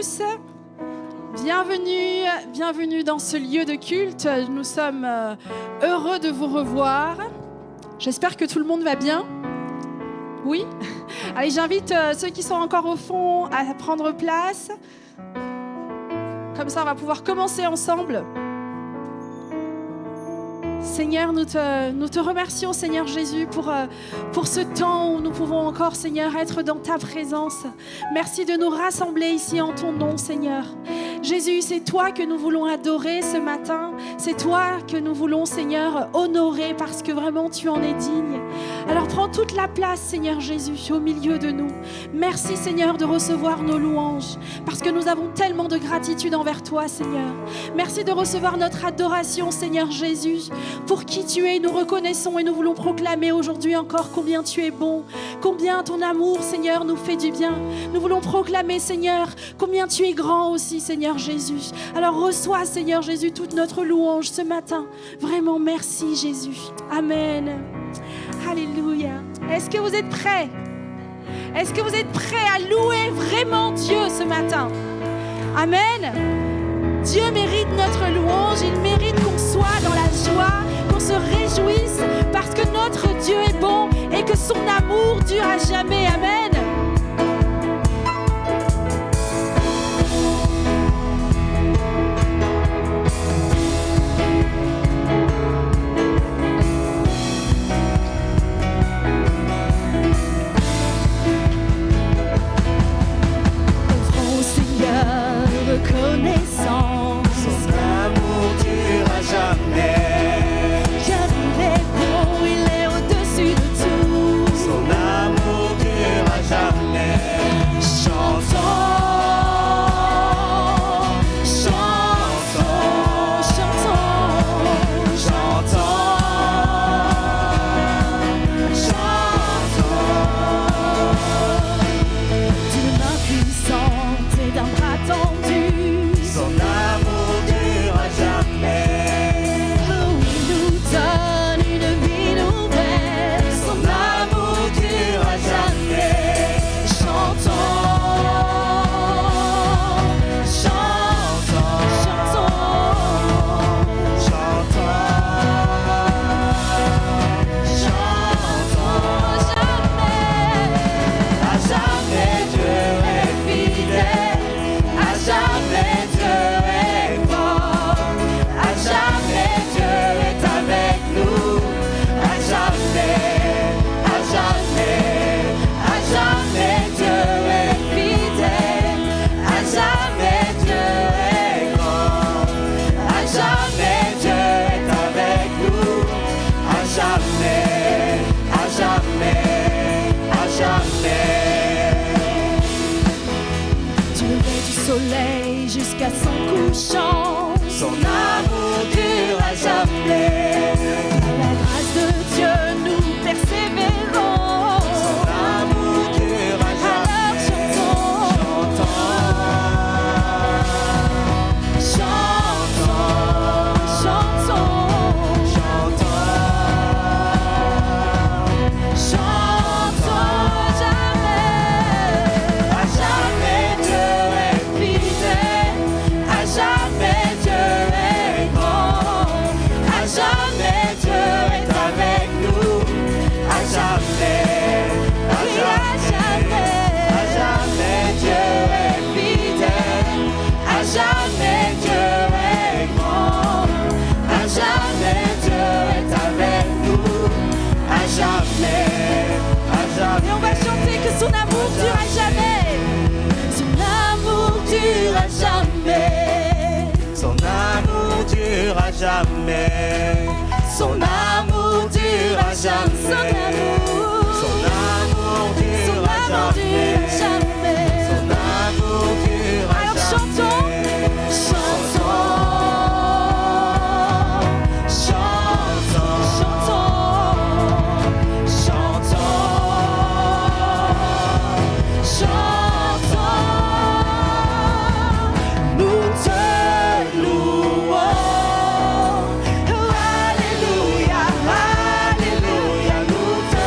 tous. Bienvenue dans ce lieu de culte. Nous sommes heureux de vous revoir. J'espère que tout le monde va bien. Oui? Allez, j'invite ceux qui sont encore au fond à prendre place. Comme ça, on va pouvoir commencer ensemble. Seigneur, nous te remercions, Seigneur Jésus, pour ce temps où nous pouvons encore, Seigneur, être dans ta présence. Merci de nous rassembler ici en ton nom, Seigneur. Jésus, c'est toi que nous voulons adorer ce matin. C'est toi que nous voulons, Seigneur, honorer parce que vraiment tu en es digne. Alors prends toute la place, Seigneur Jésus, au milieu de nous. Merci, Seigneur, de recevoir nos louanges parce que nous avons tellement de gratitude envers toi, Seigneur. Merci de recevoir notre adoration, Seigneur Jésus, pour qui tu es. Nous reconnaissons et nous voulons proclamer aujourd'hui encore combien tu es bon, combien ton amour, Seigneur, nous fait du bien. Nous voulons proclamer, Seigneur, combien tu es grand aussi, Seigneur Jésus. Alors reçois, Seigneur Jésus, toute notre louange ce matin. Vraiment, merci Jésus. Amen. Alléluia. Est-ce que vous êtes prêts? Est-ce que vous êtes prêts à louer vraiment Dieu ce matin? Amen. Dieu mérite notre louange, il mérite qu'on soit dans la joie, qu'on se réjouisse parce que notre Dieu est bon et que son amour dure à jamais. Amen. Offrons au Seigneur reconnaissance. Son amour dure à jamais. Car il est bon, il est au-dessus de tout. Son amour dure à jamais. Chantons, chantons, Chantons, chantons, chantons. d'une main puissante et d'un bras tendu. Son amour dure à jamais. Oh, il nous donne une vie nouvelle. Son amour dure à jamais. Chantons, chantons, Chantons, chantons, chantons. À jamais Dieu est fidèle, à jamais Dieu est fort, à jamais Dieu est avec nous, à jamais, à jamais, à jamais Dieu est fidèle, à jamais Dieu est grand, à jamais Dieu est avec nous, à jamais, à jamais, à jamais. du lever du soleil jusqu'à son couchant. Son amour dure à jamais. Par la grâce de Dieu, nous persévérons. Son amour dure à Alors jamais. chantons, Chantons, chantons, chantons, chantons. jamais. À jamais Dieu est fidèle, à jamais Dieu est grand, à jamais Dieu est avec nous, à jamais, à jamais, à jamais Dieu est fidèle, à jamais Dieu est grand, à jamais Dieu est avec nous, à jamais, à jamais. Et on va chanter que son amour dure à jamais. Son amour dure à jamais. Son amour dure à jamais. Son amour dure à jamais. Son amour dure à jamais. Son amour dure à Alors jamais. chantons, chantons, Chantons, chantons, chantons, nous te louons. Alléluia, alléluia, nous te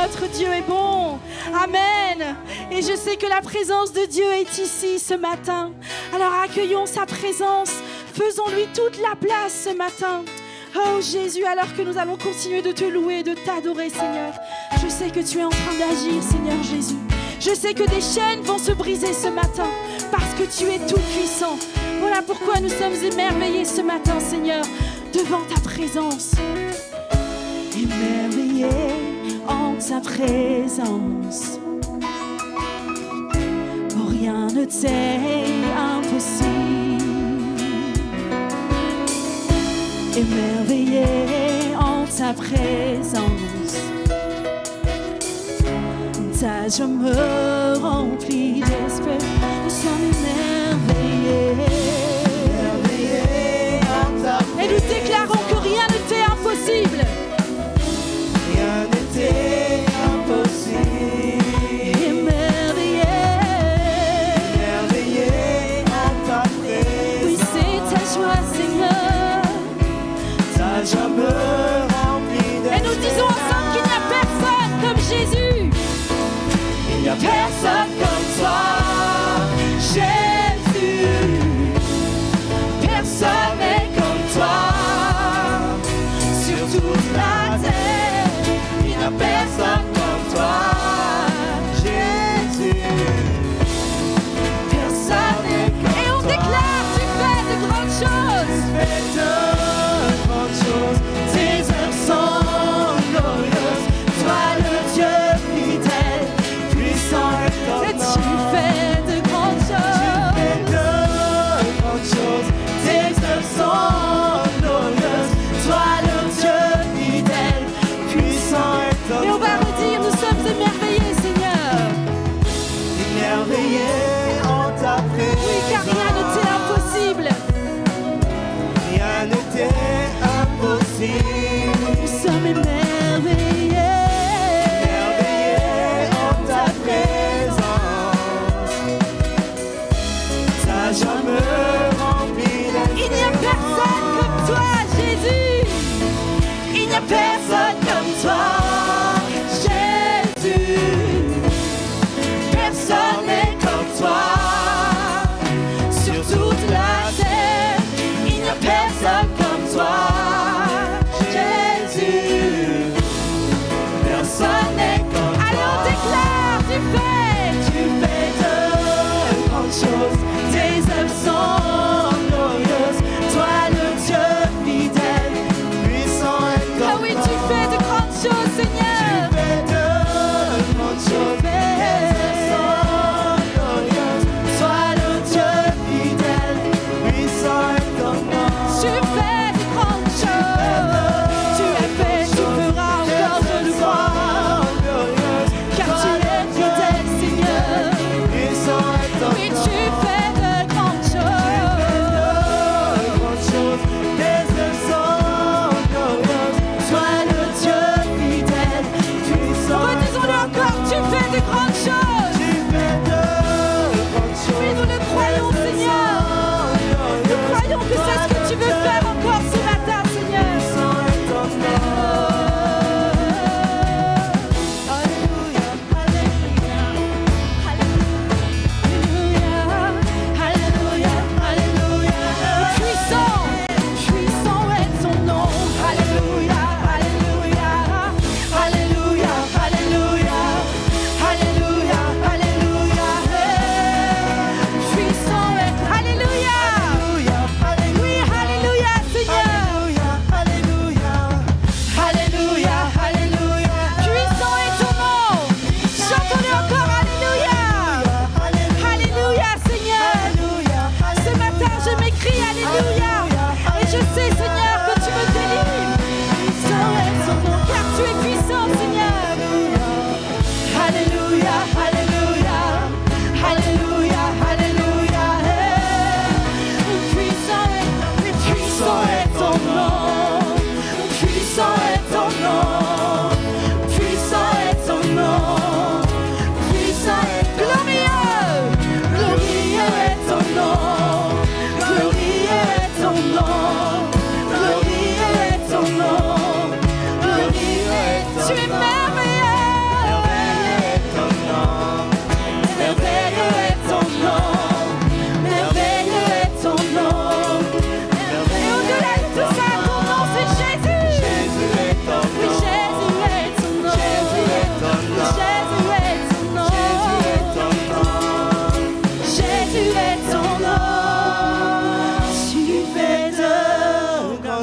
notre Dieu est bon. Amen. Et je sais que la présence de Dieu est ici ce matin. Alors accueillons sa présence. Faisons-lui toute la place ce matin. Oh Jésus, alors que nous allons continuer de te louer, de t'adorer, Seigneur. Je sais que tu es en train d'agir, Seigneur Jésus. Je sais que des chaînes vont se briser ce matin parce que tu es tout puissant. Voilà pourquoi nous sommes émerveillés ce matin, Seigneur, devant ta présence. Émerveillés en ta présence. Oh, rien ne t'est impossible. Émerveillés en ta présence. Ta joie me remplit d'espérance. Nous sommes émerveillés. Et nous déclarons que rien ne t'est impossible. Rien n'était impossible. Émerveillés. Émerveillés en ta présence. Oui, c'est ta joie, Seigneur. Ta joie me remplit d'espérance. Et nous disons ensemble qu'il n'y a personne comme Jésus. Il n'y a personne comme toi, Jésus. Personne n'est comme toi. Sur toute la terre, il n'y a personne comme toi, Jésus. Personne n'est comme toi. Et on déclare, tu fais de grandes choses. Tu fais de grandes choses. Tes œuvres sont glorieuses. Toi le Dieu fidèle, puissant et Et tu fais de grandes choses. tu fais de grandes choses. Tes œuvres sont glorieuses. Toi le Dieu fidèle, puissant et Et on va redire, nous sommes émerveillés, Seigneur. émerveillés en ta présence. Oui, car rien ne t'est impossible. Rien n'était impossible. Nous sommes émerveillés. Émerveillés en ta présence. Ta joie me remplit d'espérance. Il n'y a personne comme toi, Jésus. Il n'y a personne comme toi, Jésus. Personne n'est comme toi. Sur toute la terre, il n'y a personne comme toi, Jésus. Personne n'est comme toi. Allez, on déclare, tu fais de grandes choses. Tes œuvres sont glorieuses. Toi le Dieu fidèle, puissant et Ah oui, tu fais de grandes choses, Seigneur. tu fais de grandes choses. Tes œuvres sont glorieuses. Sois le Dieu fidèle, puissant et Tu fais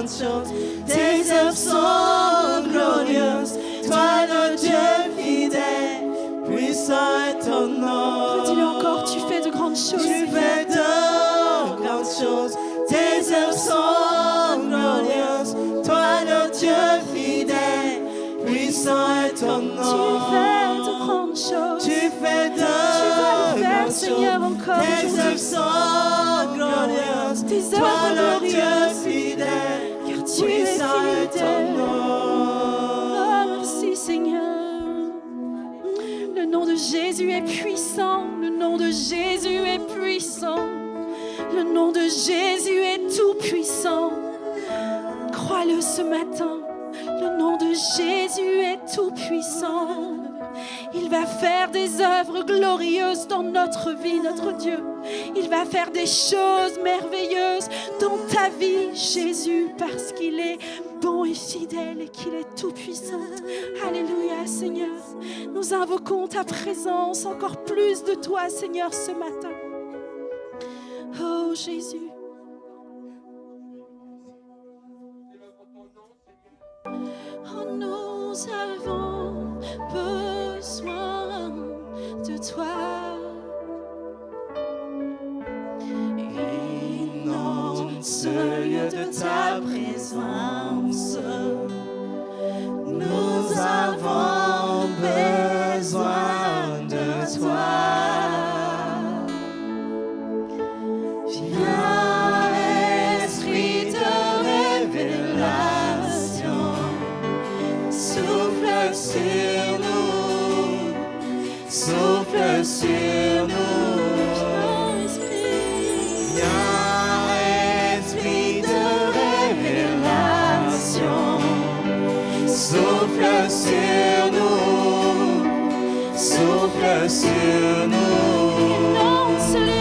grandes choses. Tes œuvres sont glorieuses. Toi, notre Dieu fidèle, puissant est ton nom. Dis-le encore, tu fais de grandes choses. Tu fais de grandes choses. Tes œuvres sont glorieuses. Toi, notre Dieu fidèle, puissant est ton nom. Tu fais de grandes choses. Tu fais de grandes choses. Seigneur, encore. Tes œuvres sont glorieuses. Tes œuvres toi, notre Dieu glorieuses. fidèle, Car tu es puissant est ton fidèle. nom. Oh, merci Seigneur. Le nom de Jésus est puissant. Le nom de Jésus est puissant. Le nom de Jésus est tout puissant. Crois-le ce matin. Le nom de Jésus est tout puissant. Il va faire des œuvres glorieuses dans notre vie, notre Dieu. Il va faire des choses merveilleuses dans ta vie, Jésus, parce qu'il est bon et fidèle et qu'il est tout puissant. Alléluia, Seigneur. Nous invoquons ta présence, encore plus de toi, Seigneur, ce matin. Oh, Jésus. Oh, nous avons besoin de toi. Inonde ce lieu de ta présence. Nous avons besoin de toi. Viens, Esprit de révélation, souffle sur nous, souffle sur nous. Viens, Esprit de révélation, souffle sur nous, souffle sur nous. Inonde ce lieu.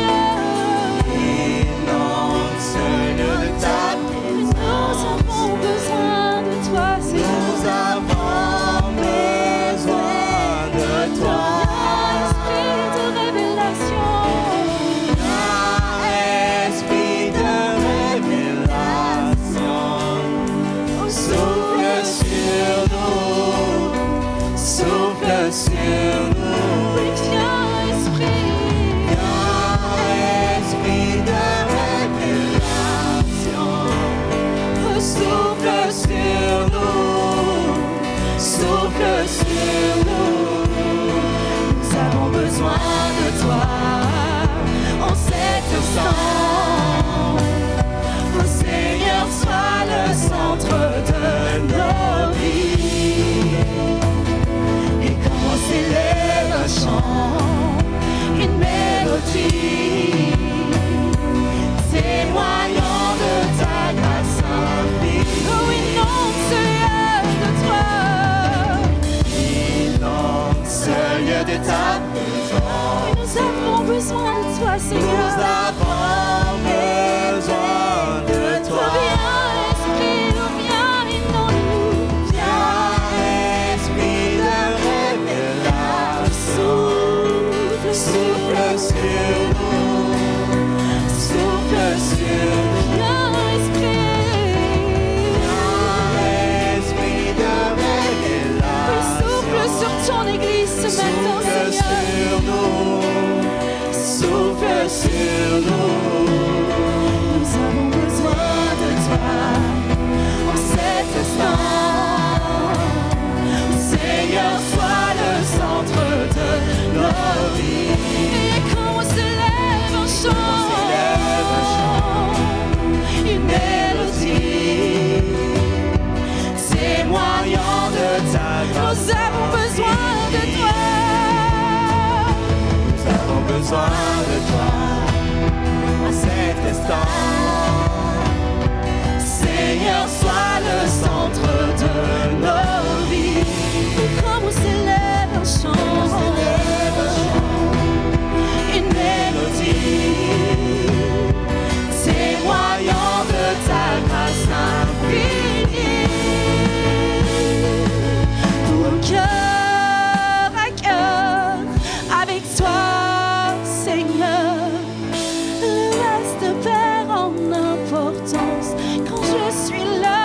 Inonde ce lieu de ta présence. Nous avons besoin de toi, Seigneur. Nous avons besoin de toi. Esprit de révélation. Esprit de révélation, souffle sur nous, souffle sur nous. Oui, viens, Esprit. Viens, Esprit de révélation, souffle sur nous, souffle sur nous. Nous avons besoin de toi en cet instant. Oh Seigneur, sois le centre de nos vies. Et quand on s'élève un chant, une mélodie, témoignant de ta grâce infinie. Oh, inonde ce lieu de toi. Inonde ce lieu de ta présence. Oui, nous avons besoin de toi, Nous Seigneur. avons besoin de toi. Viens, Esprit, viens, inonde-nous. Viens, Esprit de révélation, souffle sur nous, souffle sur nous. Viens, Esprit. Viens, Esprit de Oui, révélation, souffle sur ton Église ce matin, souffle Seigneur. sur nous, souffle sur nous. Nous avons besoin de toi en cet instant. Seigneur, sois le centre de nos vies. Et quand on s'élève un chant, Une mélodie témoignant de ta grâce. nous avons besoin de toi. Nous avons besoin de toi en cet instant. Seigneur, sois le centre de nos vies. Et quand on s'élève un chant, Une mélodie témoignant de ta grâce infinie. pour cœur à cœur avec toi, Seigneur. Le reste perd en importance quand je suis là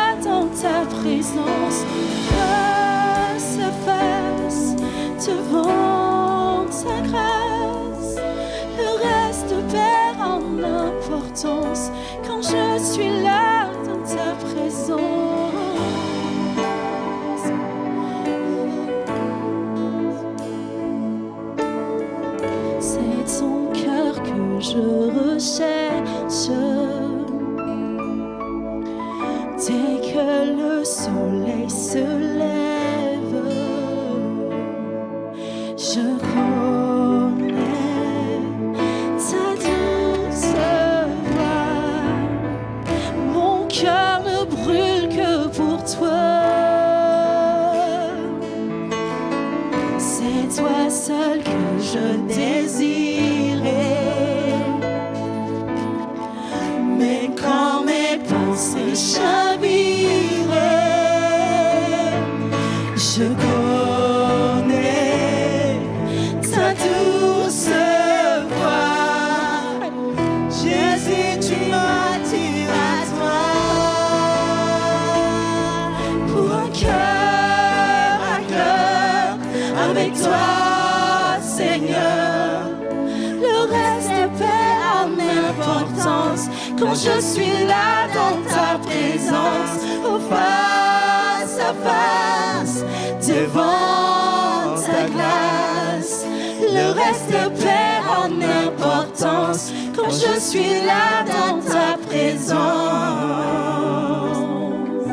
Dès que le soleil se lève, je connais ta douce voix. Mon cœur ne brûle que pour toi. C'est toi seul que je désirais. Mais quand mes pensées chaviraient, je connais ta douce voix. Jésus, tu m'attires à toi. Pour un cœur à cœur avec toi, Seigneur, le reste perd en importance quand je suis là dans ta présence, au face à face, devant ta grâce. Le reste perd en importance quand je suis là dans ta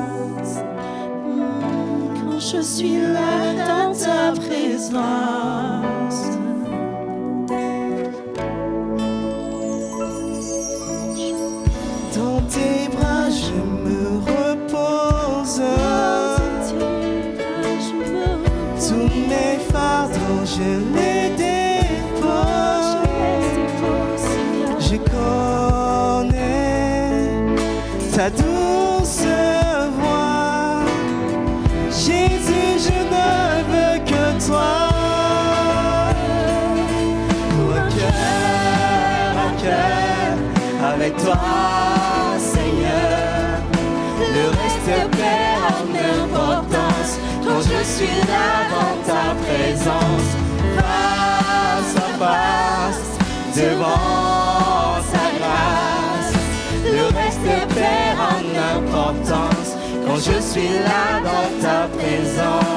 présence. Quand je suis là dans ta présence. Dans tes bras je me repose. Tous mes fardeaux je les dépose. Je connais ta douce voix. Jésus, je ne veux que toi. Pour un cœur à cœur avec toi, Seigneur, le reste perd en importance quand je suis là dans ta présence, face à face, devant ta grâce. Le reste perd en importance quand je suis là dans ta présence.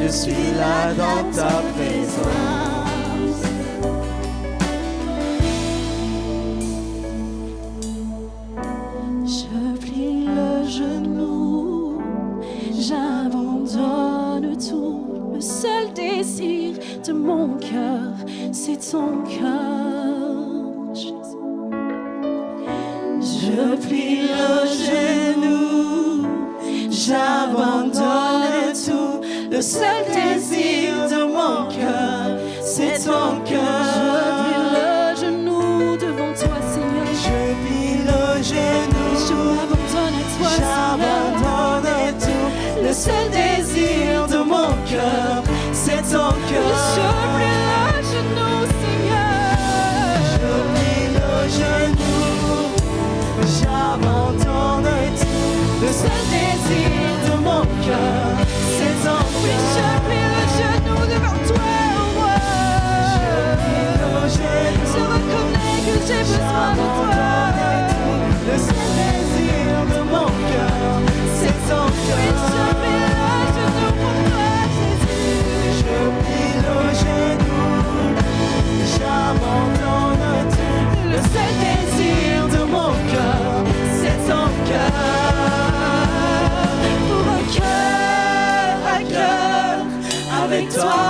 Je suis là dans ta présence. Je plie le genou, j'abandonne tout. Le seul désir de mon cœur, c'est ton cœur, Jésus. Je plie le genou, j'abandonne tout. Le seul désir de mon cœur, c'est ton cœur. Je plie le genou devant toi, Seigneur. Je plie le genou, Je m'abandonne à toi, j'abandonne Seigneur. tout. Le seul désir de mon cœur, c'est ton cœur. je plie le genou, Seigneur. Je plie le genou, j'abandonne tout. Le seul désir de mon cœur, c'est ton Oui, je cœur. plie le genou devant toi, oh roi. Je plie le genou, Je reconnais que j'ai besoin de toi. le seul désir de mon cœur, c'est ton Oui, je cœur. plie le genou pour toi, Jésus. Je plie le genou, j'abandonne tout. Le seul désir de mon cœur, c'est ton cœur. Pour un cœur à cœur avec toi,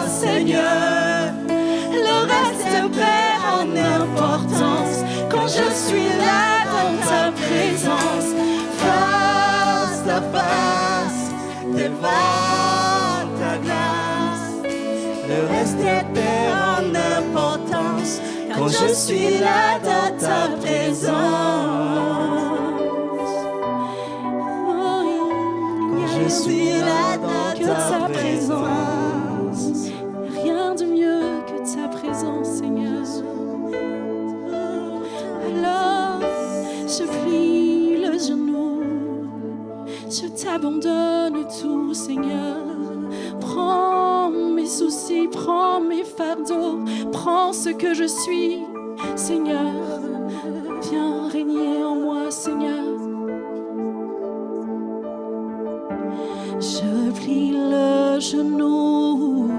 Seigneur. Le reste perd en importance quand je suis là dans ta présence, face à face, devant ta grâce. Le reste perd en importance quand je suis là dans ta présence. Quand je suis là dans que ta ta présence. Rien de mieux que ta présence, Seigneur. Alors, je plie le genou, je t'abandonne tout, Seigneur. Prends mes soucis, prends mes fardeaux, prends ce que je suis, Seigneur. Viens régner en moi, Seigneur. Je plie le genou,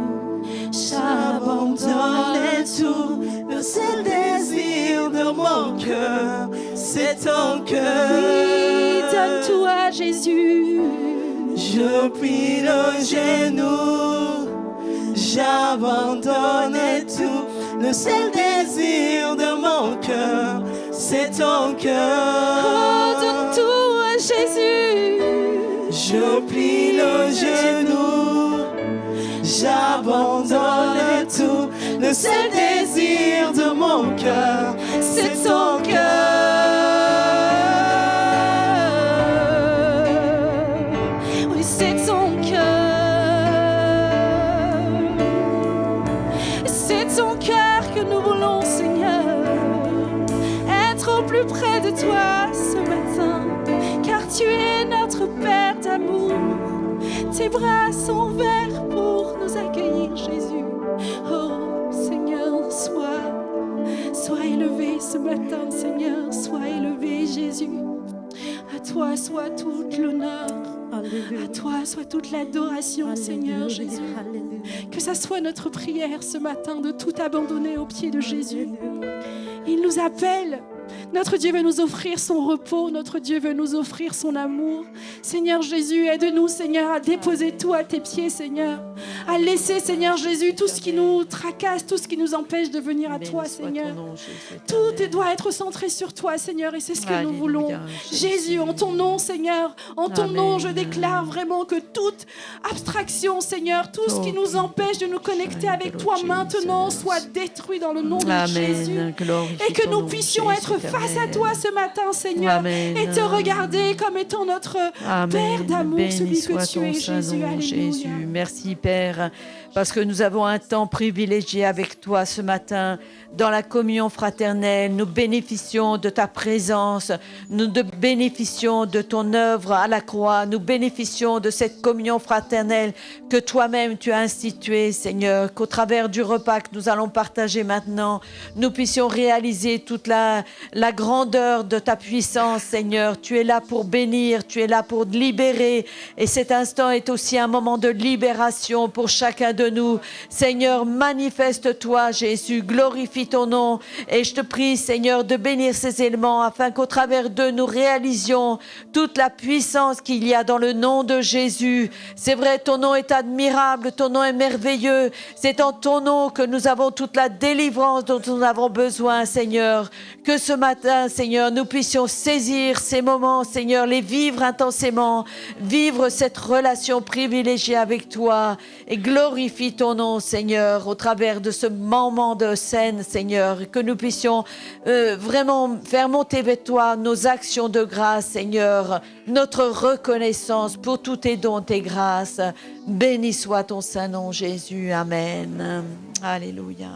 j'abandonne tout. Le seul désir de mon mon cœur, c'est ton cœur. Oui, donne tout à Jésus. Je plie le genou, j'abandonne tout. Le seul désir de mon cœur, c'est ton cœur. Oh, donne tout à Jésus. Je plie le genou, j'abandonne tout. Le seul désir de mon cœur, c'est ton cœur. Oui, c'est ton cœur. C'est ton cœur que nous voulons, Seigneur. Être au plus près de toi ce matin, car tu es notre Père d'amour. Tes bras sont ouverts pour nous accueillir, Jésus. Oh, Seigneur, sois élevé ce matin, Seigneur. Sois élevé, Jésus. À toi soit toute l'honneur. À toi soit toute l'adoration, Seigneur Jésus. Que ça soit notre prière ce matin de tout abandonner aux pieds de Jésus. Il nous appelle. Notre Dieu veut nous offrir son repos, notre Dieu veut nous offrir son amour. Seigneur Jésus, aide-nous, Seigneur, à déposer tout à tes pieds, Seigneur. À laisser, Seigneur Jésus, tout ce qui nous tracasse, tout ce qui nous empêche de venir à toi, Seigneur. Tout doit être centré sur toi, Seigneur, et c'est ce que nous voulons. Jésus, en ton nom, Seigneur, en ton nom, je déclare vraiment que toute abstraction, Seigneur, tout ce qui nous empêche de nous connecter avec toi maintenant, soit détruit dans le nom de Jésus. Et que nous puissions être face à toi ce matin, Seigneur, et te regarder comme étant notre Père d'amour, celui que tu es, Jésus. Alléluia. Merci, Père, parce que nous avons un temps privilégié avec toi ce matin. Dans la communion fraternelle, nous bénéficions de ta présence, nous bénéficions de ton œuvre à la croix, nous bénéficions de cette communion fraternelle que toi-même tu as instituée, Seigneur, qu'au travers du repas que nous allons partager maintenant, nous puissions réaliser toute la grandeur de ta puissance, Seigneur. Tu es là pour bénir, tu es là pour libérer, et cet instant est aussi un moment de libération pour chacun de nous. Seigneur, manifeste-toi, Jésus, glorifie ton nom, et je te prie, Seigneur, de bénir ces éléments afin qu'au travers d'eux, nous réalisions toute la puissance qu'il y a dans le nom de Jésus. C'est vrai, ton nom est admirable, ton nom est merveilleux. C'est en ton nom que nous avons toute la délivrance dont nous avons besoin, Seigneur. Que ce matin, Seigneur, nous puissions saisir ces moments, Seigneur, les vivre intensément, vivre cette relation privilégiée avec toi, et glorifie ton nom, Seigneur, au travers de ce moment de scène, Seigneur, que nous puissions vraiment faire monter vers toi nos actions de grâce, Seigneur, notre reconnaissance pour tous tes dons, tes grâces. Béni soit ton saint nom, Jésus. Amen. Alléluia.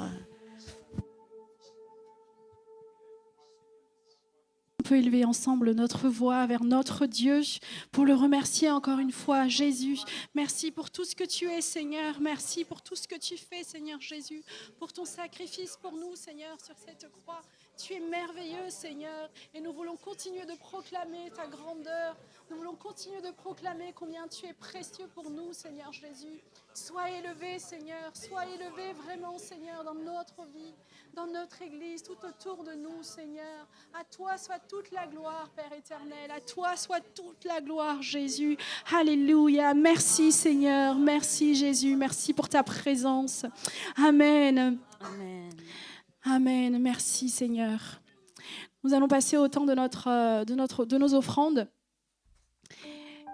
On peut élever ensemble notre voix vers notre Dieu pour le remercier encore une fois, Jésus. Merci pour tout ce que tu es, Seigneur. Merci pour tout ce que tu fais, Seigneur Jésus, pour ton sacrifice pour nous, Seigneur, sur cette croix. Tu es merveilleux, Seigneur, et nous voulons continuer de proclamer ta grandeur. Nous voulons continuer de proclamer combien tu es précieux pour nous, Seigneur Jésus. Sois élevé, Seigneur. Sois élevé vraiment, Seigneur, dans notre vie, dans notre Église, tout autour de nous, Seigneur. À toi soit toute la gloire, Père éternel. À toi soit toute la gloire, Jésus. Alléluia. Merci, Seigneur. Merci, Jésus. Merci pour ta présence. Amen. Amen. Amen. Merci, Seigneur. Nous allons passer au temps de nos offrandes.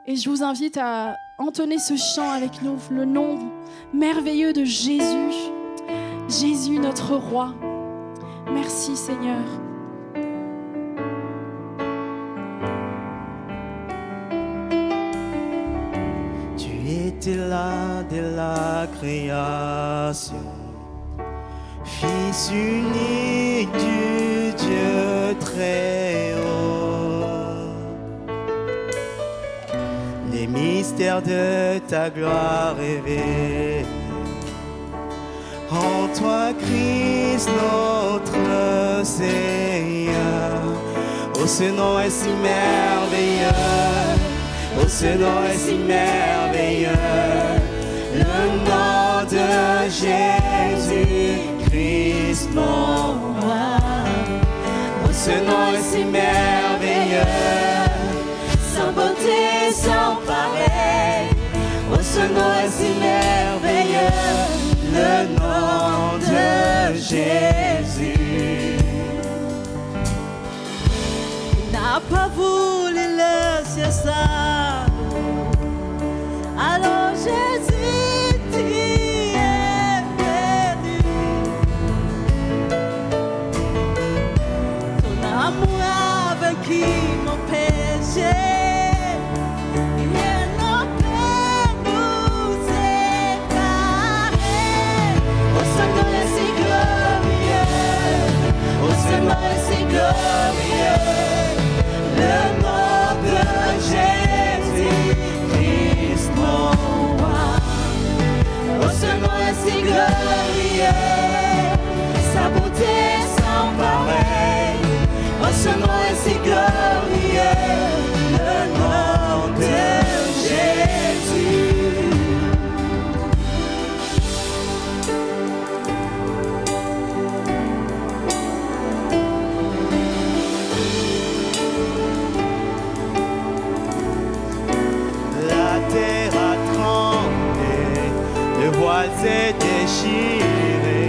Et je vous invite à entonner ce chant avec nous, le nom merveilleux de Jésus. Jésus, notre roi. Merci, Seigneur. Tu étais là dès la création, Fils unique du Dieu très haut. Les mystères de ta gloire révélés en toi, Christ, notre Seigneur. Oh, ce nom est si merveilleux, oh, ce nom est si merveilleux, le nom de Jésus, Christ, mon roi. Oh, ce nom est si merveilleux, sans beauté, sans pareil. Oh, ce nom est si merveilleux, le nom de Jésus. Il n'a pas voulu laisser ça. Alors Jésus, tu es venu. Ton amour a vaincu mon péché. Rien ne peut nous séparer. Oh, ce nom est si glorieux, oh, ce nom est si glorieux, le nom de Jésus Christ mon roi. Oh, ce nom est si glorieux, sa beauté sans pareil. Oh, ce nom est si glorieux, le nom de Jésus. La terre a tremblé, le voile s'est déchiré,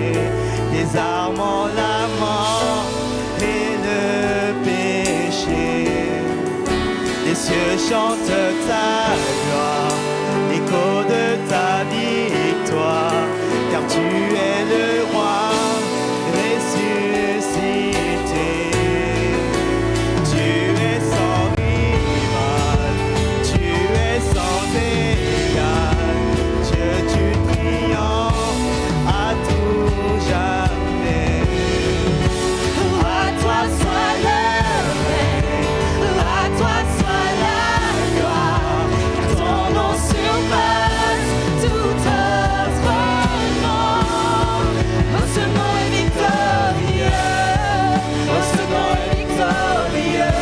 les armes en la mort et le péché. Les cieux chantent ta gloire, l'écho de ta victoire, car tu es le roi ressuscité. Tu es sans rival, tu es sans égal, Dieu tu triomphes à tout jamais. À toi soit le règne, à toi soit la gloire, car ton nom surpasse tout autre nom. Oh, ce nom est victorieux, oh, ce nom est victorieux,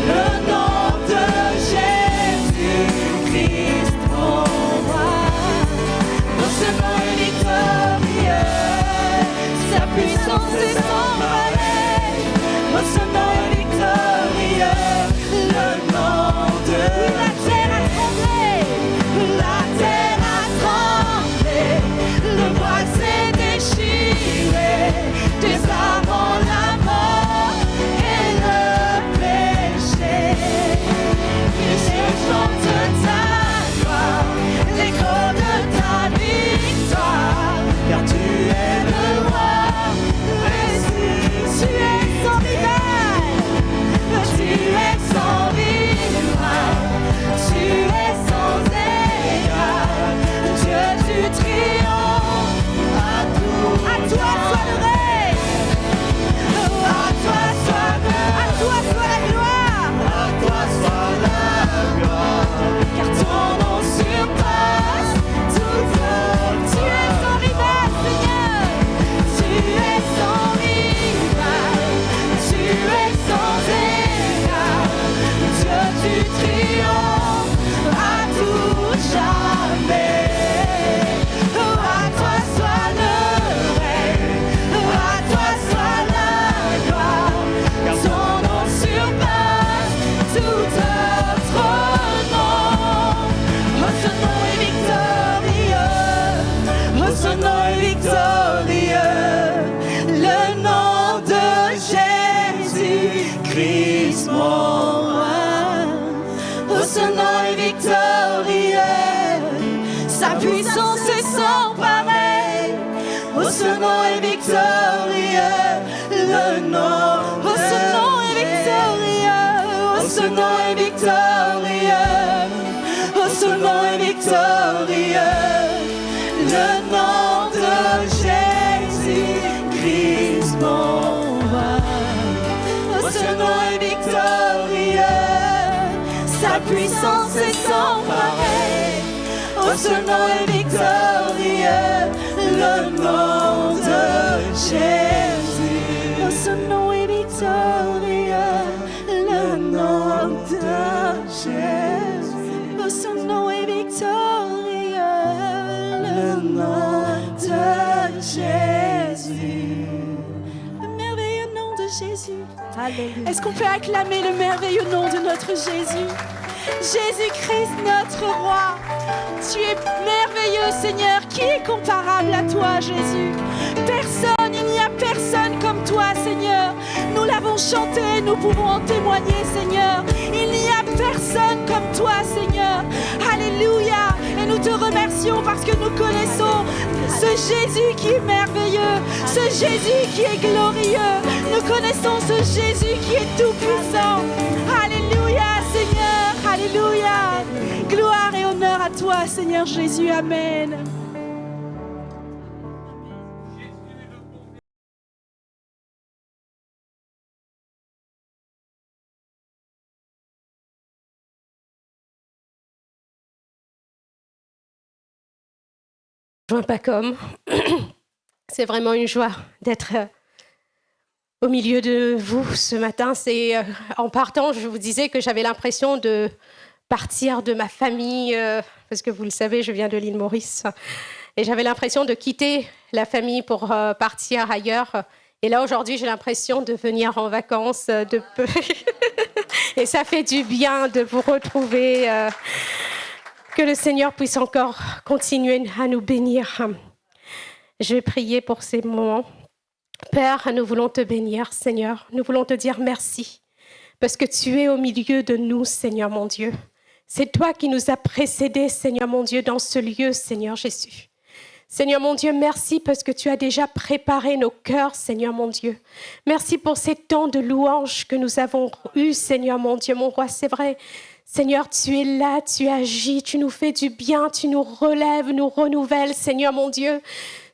le nom de Jésus-Christ mon roi. Oh, ce nom est victorieux, sa puissance est sans pareil. Oh, ce nom est victorieux, le nom de la terre a tremblé, la terre a tremblé, le voile s'est déchiré, des armes en la mort et le péché. Les cieux chantent ta gloire, l'écho de ta victoire, car tu es le roi ressuscité. Tu es sans rival, tu es sans rival, tu es sans égal, Dieu tu triomphes à tout. À toi soit le règne, à toi soit la gloire, à toi soit la gloire, car ton nom surpasse tout autre. Tu es sans rival, Seigneur, tu es sans rival, tu es sans égal, Dieu tu triomphes à tout jamais. À toi soit le règne, à toi soit la gloire, car ton nom surpasse tout autre nom. Oh, ce nom est victorieux, oh, ce nom est victorieux, le nom de Jésus-Christ mon roi. Oh, ce nom est victorieux, sa puissance est sans pareil. Oh, ce nom est victorieux, le nom. Oh, ce nom est victorieux, oh, ce nom est victorieux, oh, ce nom est victorieux, le nom de Jésus-Christ mon roi. Oh, ce nom est victorieux, sa puissance est sans pareil. Oh, ce nom est victorieux, le nom de Jésus. Oh, ce nom est victorieux, le nom de Jésus. Oh, ce nom est victorieux, le nom de Jésus. Le merveilleux nom de Jésus. Jésus. Alléluia. Est-ce qu'on peut acclamer le merveilleux nom de notre Jésus? Jésus-Christ, notre roi. Tu es merveilleux, Seigneur. Qui est comparable à toi, Jésus? Personne, il n'y a personne comme toi, Seigneur. Nous l'avons chanté, nous pouvons en témoigner, Seigneur. Il n'y a personne comme toi, Seigneur. Alléluia. Et nous te remercions parce que nous connaissons ce Jésus qui est merveilleux, ce Jésus qui est glorieux. Nous connaissons ce Jésus qui est tout-puissant. Alléluia, Seigneur. Alléluia. Gloire et honneur à toi, Seigneur Jésus. Amen. Pas comme. C'est vraiment une joie d'être au milieu de vous ce matin. En partant, je vous disais que j'avais l'impression de partir de ma famille, parce que vous le savez, je viens de l'île Maurice, et j'avais l'impression de quitter la famille pour partir ailleurs. Et là, aujourd'hui, j'ai l'impression de venir en vacances, et ça fait du bien de vous retrouver. Que le Seigneur puisse encore continuer à nous bénir. Je vais prier pour ces moments. Père, nous voulons te bénir, Seigneur. Nous voulons te dire merci, parce que tu es au milieu de nous, Seigneur mon Dieu. C'est toi qui nous as précédés, Seigneur mon Dieu, dans ce lieu, Seigneur Jésus. Seigneur mon Dieu, merci parce que tu as déjà préparé nos cœurs, Seigneur mon Dieu. Merci pour ces temps de louange que nous avons eus, Seigneur mon Dieu, mon roi, c'est vrai. Seigneur, tu es là, tu agis, tu nous fais du bien, tu nous relèves, nous renouvelles, Seigneur mon Dieu.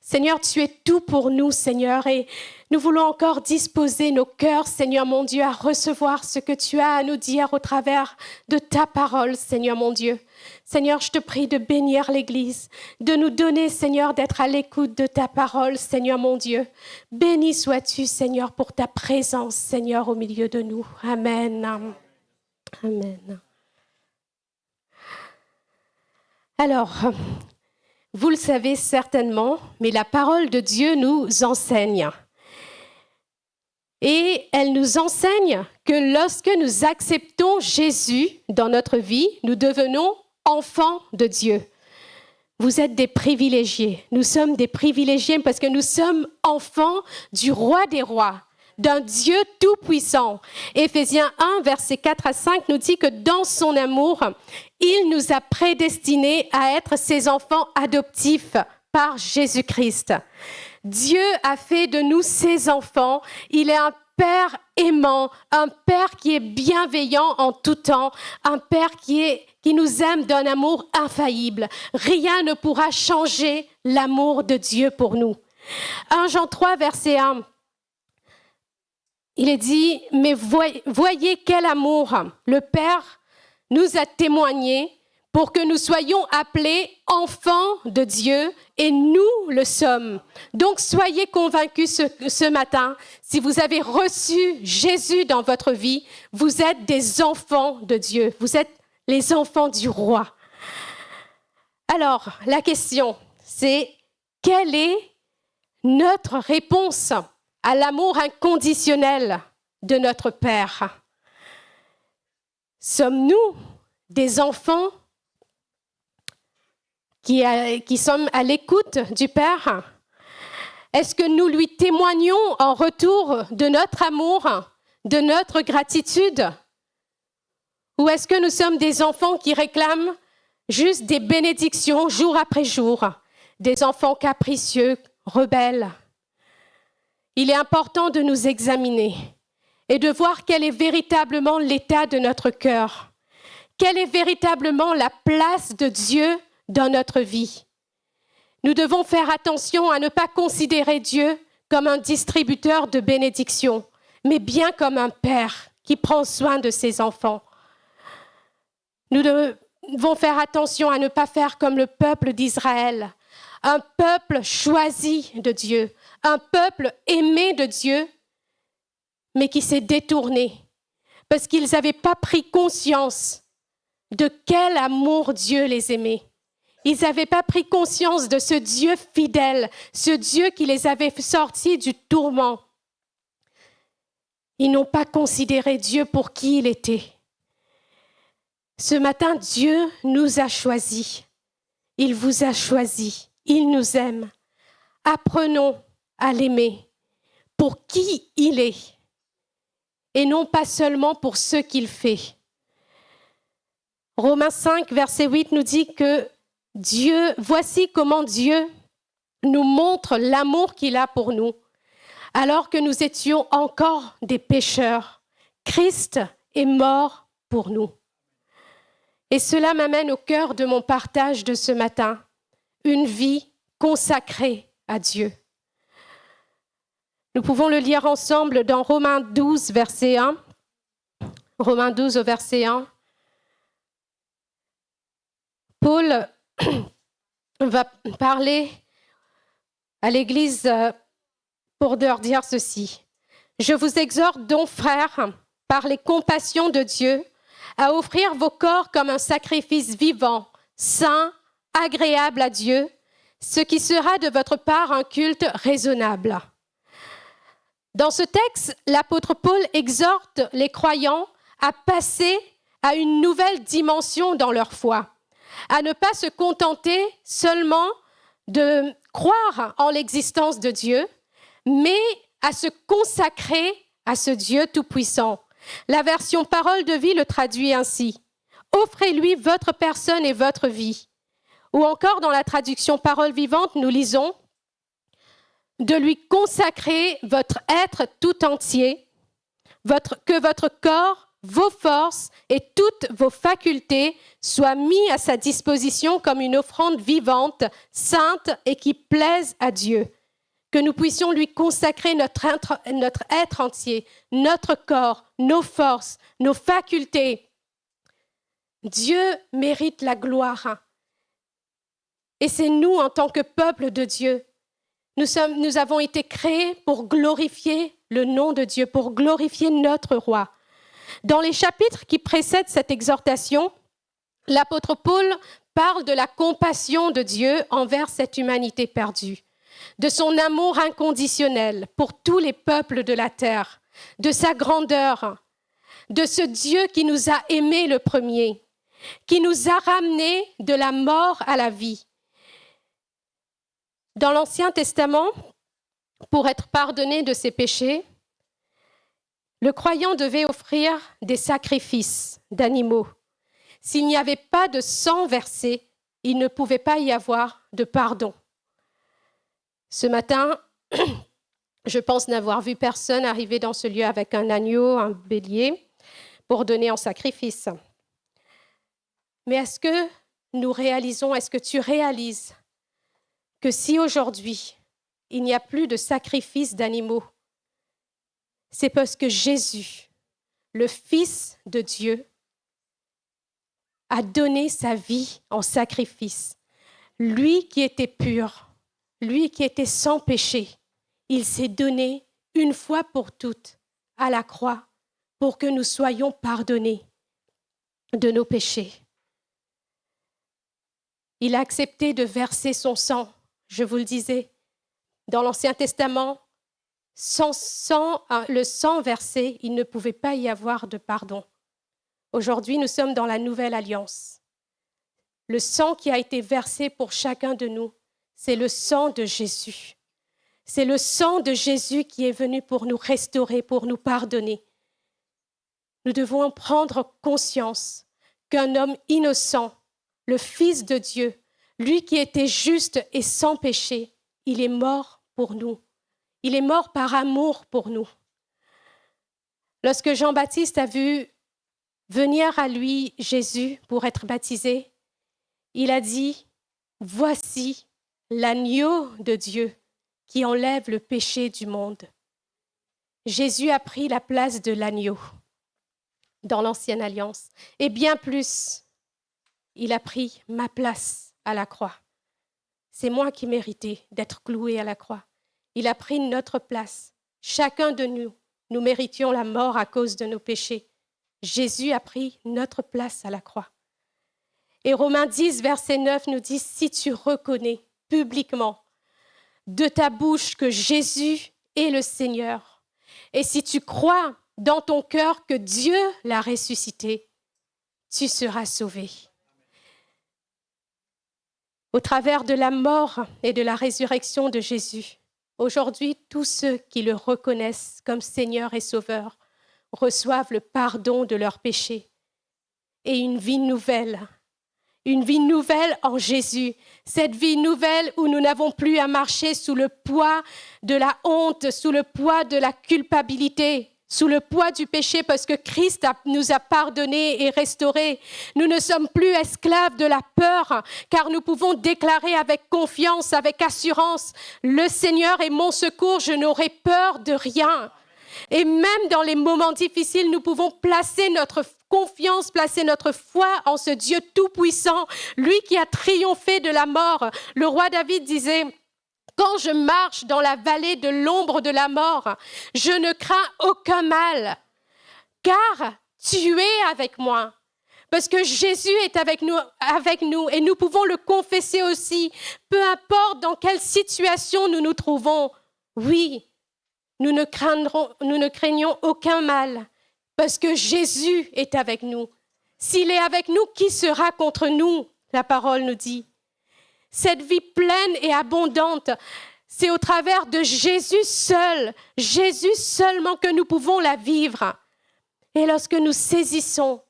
Seigneur, tu es tout pour nous, Seigneur, et nous voulons encore disposer nos cœurs, Seigneur mon Dieu, à recevoir ce que tu as à nous dire au travers de ta parole, Seigneur mon Dieu. Seigneur, je te prie de bénir l'Église, de nous donner, Seigneur, d'être à l'écoute de ta parole, Seigneur mon Dieu. Béni sois-tu, Seigneur, pour ta présence, Seigneur, au milieu de nous. Amen. Amen. Alors, vous le savez certainement, mais la parole de Dieu nous enseigne. Et elle nous enseigne que lorsque nous acceptons Jésus dans notre vie, nous devenons enfants de Dieu. Vous êtes des privilégiés. Nous sommes des privilégiés parce que nous sommes enfants du roi des rois, d'un Dieu tout-puissant. Éphésiens 1, versets 4 à 5 nous dit que dans son amour, il nous a prédestinés à être ses enfants adoptifs par Jésus-Christ. Dieu a fait de nous ses enfants. Il est un Père aimant, un Père qui est bienveillant en tout temps, un Père qui nous aime d'un amour infaillible. Rien ne pourra changer l'amour de Dieu pour nous. 1 Jean 3, verset 1. Il est dit, mais voyez quel amour le Père nous a témoigné pour que nous soyons appelés enfants de Dieu et nous le sommes. Donc soyez convaincus ce matin, si vous avez reçu Jésus dans votre vie, vous êtes des enfants de Dieu, vous êtes les enfants du roi. Alors, la question, c'est quelle est notre réponse à l'amour inconditionnel de notre Père? Sommes-nous des enfants qui sommes à l'écoute du Père? Est-ce que nous lui témoignons en retour de notre amour, de notre gratitude? Ou est-ce que nous sommes des enfants qui réclament juste des bénédictions jour après jour, des enfants capricieux, rebelles? Il est important de nous examiner et de voir quel est véritablement l'état de notre cœur. Quelle est véritablement la place de Dieu dans notre vie? Nous devons faire attention à ne pas considérer Dieu comme un distributeur de bénédictions, mais bien comme un père qui prend soin de ses enfants. Nous devons faire attention à ne pas faire comme le peuple d'Israël, un peuple choisi de Dieu, un peuple aimé de Dieu, mais qui s'est détourné parce qu'ils n'avaient pas pris conscience de quel amour Dieu les aimait. Ils n'avaient pas pris conscience de ce Dieu fidèle, ce Dieu qui les avait sortis du tourment. Ils n'ont pas considéré Dieu pour qui il était. Ce matin, Dieu nous a choisis. Il vous a choisis. Il nous aime. Apprenons à l'aimer pour qui il est et non pas seulement pour ce qu'il fait. Romains 5, verset 8 nous dit que voici comment Dieu nous montre l'amour qu'il a pour nous. Alors que nous étions encore des pécheurs, Christ est mort pour nous. Et cela m'amène au cœur de mon partage de ce matin, une vie consacrée à Dieu. Nous pouvons le lire ensemble dans Romains 12, verset 1. Romains 12 au verset 1. Paul va parler à l'Église pour leur dire ceci. « Je vous exhorte donc, frères, par les compassions de Dieu, à offrir vos corps comme un sacrifice vivant, saint, agréable à Dieu, ce qui sera de votre part un culte raisonnable. » Dans ce texte, l'apôtre Paul exhorte les croyants à passer à une nouvelle dimension dans leur foi, à ne pas se contenter seulement de croire en l'existence de Dieu, mais à se consacrer à ce Dieu tout-puissant. La version Parole de vie le traduit ainsi. « Offrez-lui votre personne et votre vie. » Ou encore dans la traduction Parole vivante, nous lisons « De lui consacrer votre être tout entier, que votre corps, vos forces et toutes vos facultés soient mis à sa disposition comme une offrande vivante, sainte et qui plaise à Dieu. Que nous puissions lui consacrer notre être entier, notre corps, nos forces, nos facultés. Dieu mérite la gloire. Et c'est nous, en tant que peuple de Dieu, nous avons été créés pour glorifier le nom de Dieu, pour glorifier notre roi. Dans les chapitres qui précèdent cette exhortation, l'apôtre Paul parle de la compassion de Dieu envers cette humanité perdue, de son amour inconditionnel pour tous les peuples de la terre, de sa grandeur, de ce Dieu qui nous a aimés le premier, qui nous a ramenés de la mort à la vie. Dans l'Ancien Testament, pour être pardonné de ses péchés, le croyant devait offrir des sacrifices d'animaux. S'il n'y avait pas de sang versé, il ne pouvait pas y avoir de pardon. Ce matin, je pense n'avoir vu personne arriver dans ce lieu avec un agneau, un bélier, pour donner en sacrifice. Mais est-ce que tu réalises que si aujourd'hui, il n'y a plus de sacrifice d'animaux, c'est parce que Jésus, le Fils de Dieu, a donné sa vie en sacrifice. Lui qui était pur, lui qui était sans péché, il s'est donné une fois pour toutes à la croix pour que nous soyons pardonnés de nos péchés. Il a accepté de verser son sang, je vous le disais, dans l'Ancien Testament, sans le sang versé, il ne pouvait pas y avoir de pardon. Aujourd'hui, nous sommes dans la nouvelle alliance. Le sang qui a été versé pour chacun de nous, c'est le sang de Jésus. C'est le sang de Jésus qui est venu pour nous restaurer, pour nous pardonner. Nous devons prendre conscience qu'un homme innocent, le Fils de Dieu, lui qui était juste et sans péché, il est mort pour nous. Il est mort par amour pour nous. Lorsque Jean-Baptiste a vu venir à lui Jésus pour être baptisé, il a dit « Voici l'agneau de Dieu qui enlève le péché du monde. » Jésus a pris la place de l'agneau dans l'Ancienne Alliance. Et bien plus, il a pris ma place à la croix. C'est moi qui méritais d'être cloué à la croix. Il a pris notre place. Chacun de nous méritions la mort à cause de nos péchés. Jésus a pris notre place à la croix. Et Romains 10, verset 9 nous dit « Si tu reconnais publiquement de ta bouche que Jésus est le Seigneur, et si tu crois dans ton cœur que Dieu l'a ressuscité, tu seras sauvé. Au travers de la mort et de la résurrection de Jésus, aujourd'hui, tous ceux qui le reconnaissent comme Seigneur et Sauveur reçoivent le pardon de leurs péchés et une vie nouvelle en Jésus. Cette vie nouvelle où nous n'avons plus à marcher sous le poids de la honte, sous le poids de la culpabilité, sous le poids du péché, parce que Christ nous a pardonnés et restaurés. Nous ne sommes plus esclaves de la peur, car nous pouvons déclarer avec confiance, avec assurance, « Le Seigneur est mon secours, je n'aurai peur de rien ». Et même dans les moments difficiles, nous pouvons placer notre confiance, placer notre foi en ce Dieu tout-puissant, lui qui a triomphé de la mort. Le roi David disait: quand je marche dans la vallée de l'ombre de la mort, je ne crains aucun mal, car tu es avec moi. Parce que Jésus est avec nous et nous pouvons le confesser aussi, peu importe dans quelle situation nous nous trouvons. Oui, nous ne craignons aucun mal, parce que Jésus est avec nous. S'il est avec nous, qui sera contre nous? La parole nous dit. Cette vie pleine et abondante, c'est au travers de Jésus seulement que nous pouvons la vivre. Et lorsque nous saisissons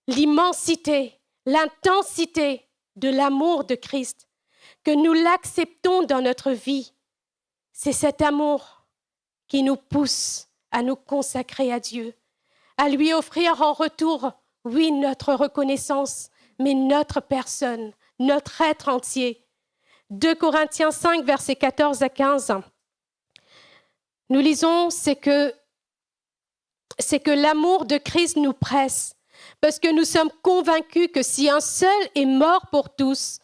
l'immensité, l'intensité de l'amour de Christ, que nous l'acceptons dans notre vie, c'est cet amour qui nous pousse à nous consacrer à Dieu, à lui offrir en retour, oui, notre reconnaissance, mais notre personne, notre être entier. 2 Corinthiens 5, versets 14 à 15. Nous lisons, c'est que l'amour de Christ nous presse, parce que nous sommes convaincus que si un seul est mort pour tous,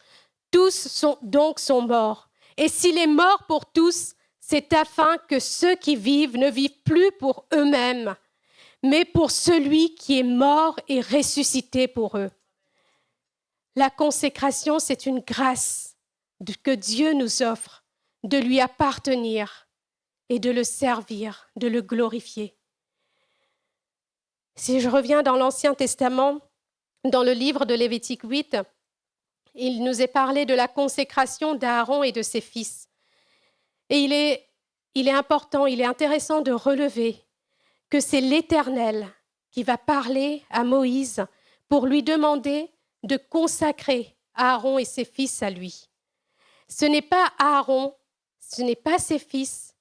tous sont morts. Et s'il est mort pour tous, c'est afin que ceux qui vivent ne vivent plus pour eux-mêmes, mais pour celui qui est mort et ressuscité pour eux. La consécration, c'est une grâce que Dieu nous offre de lui appartenir et de le servir, de le glorifier. Si je reviens dans l'Ancien Testament, dans le livre de Lévitique 8, il nous est parlé de la consécration d'Aaron et de ses fils. Et il est important, il est intéressant de relever que c'est l'Éternel qui va parler à Moïse pour lui demander de consacrer Aaron et ses fils à lui. Ce n'est pas Aaron, ce n'est pas ses fils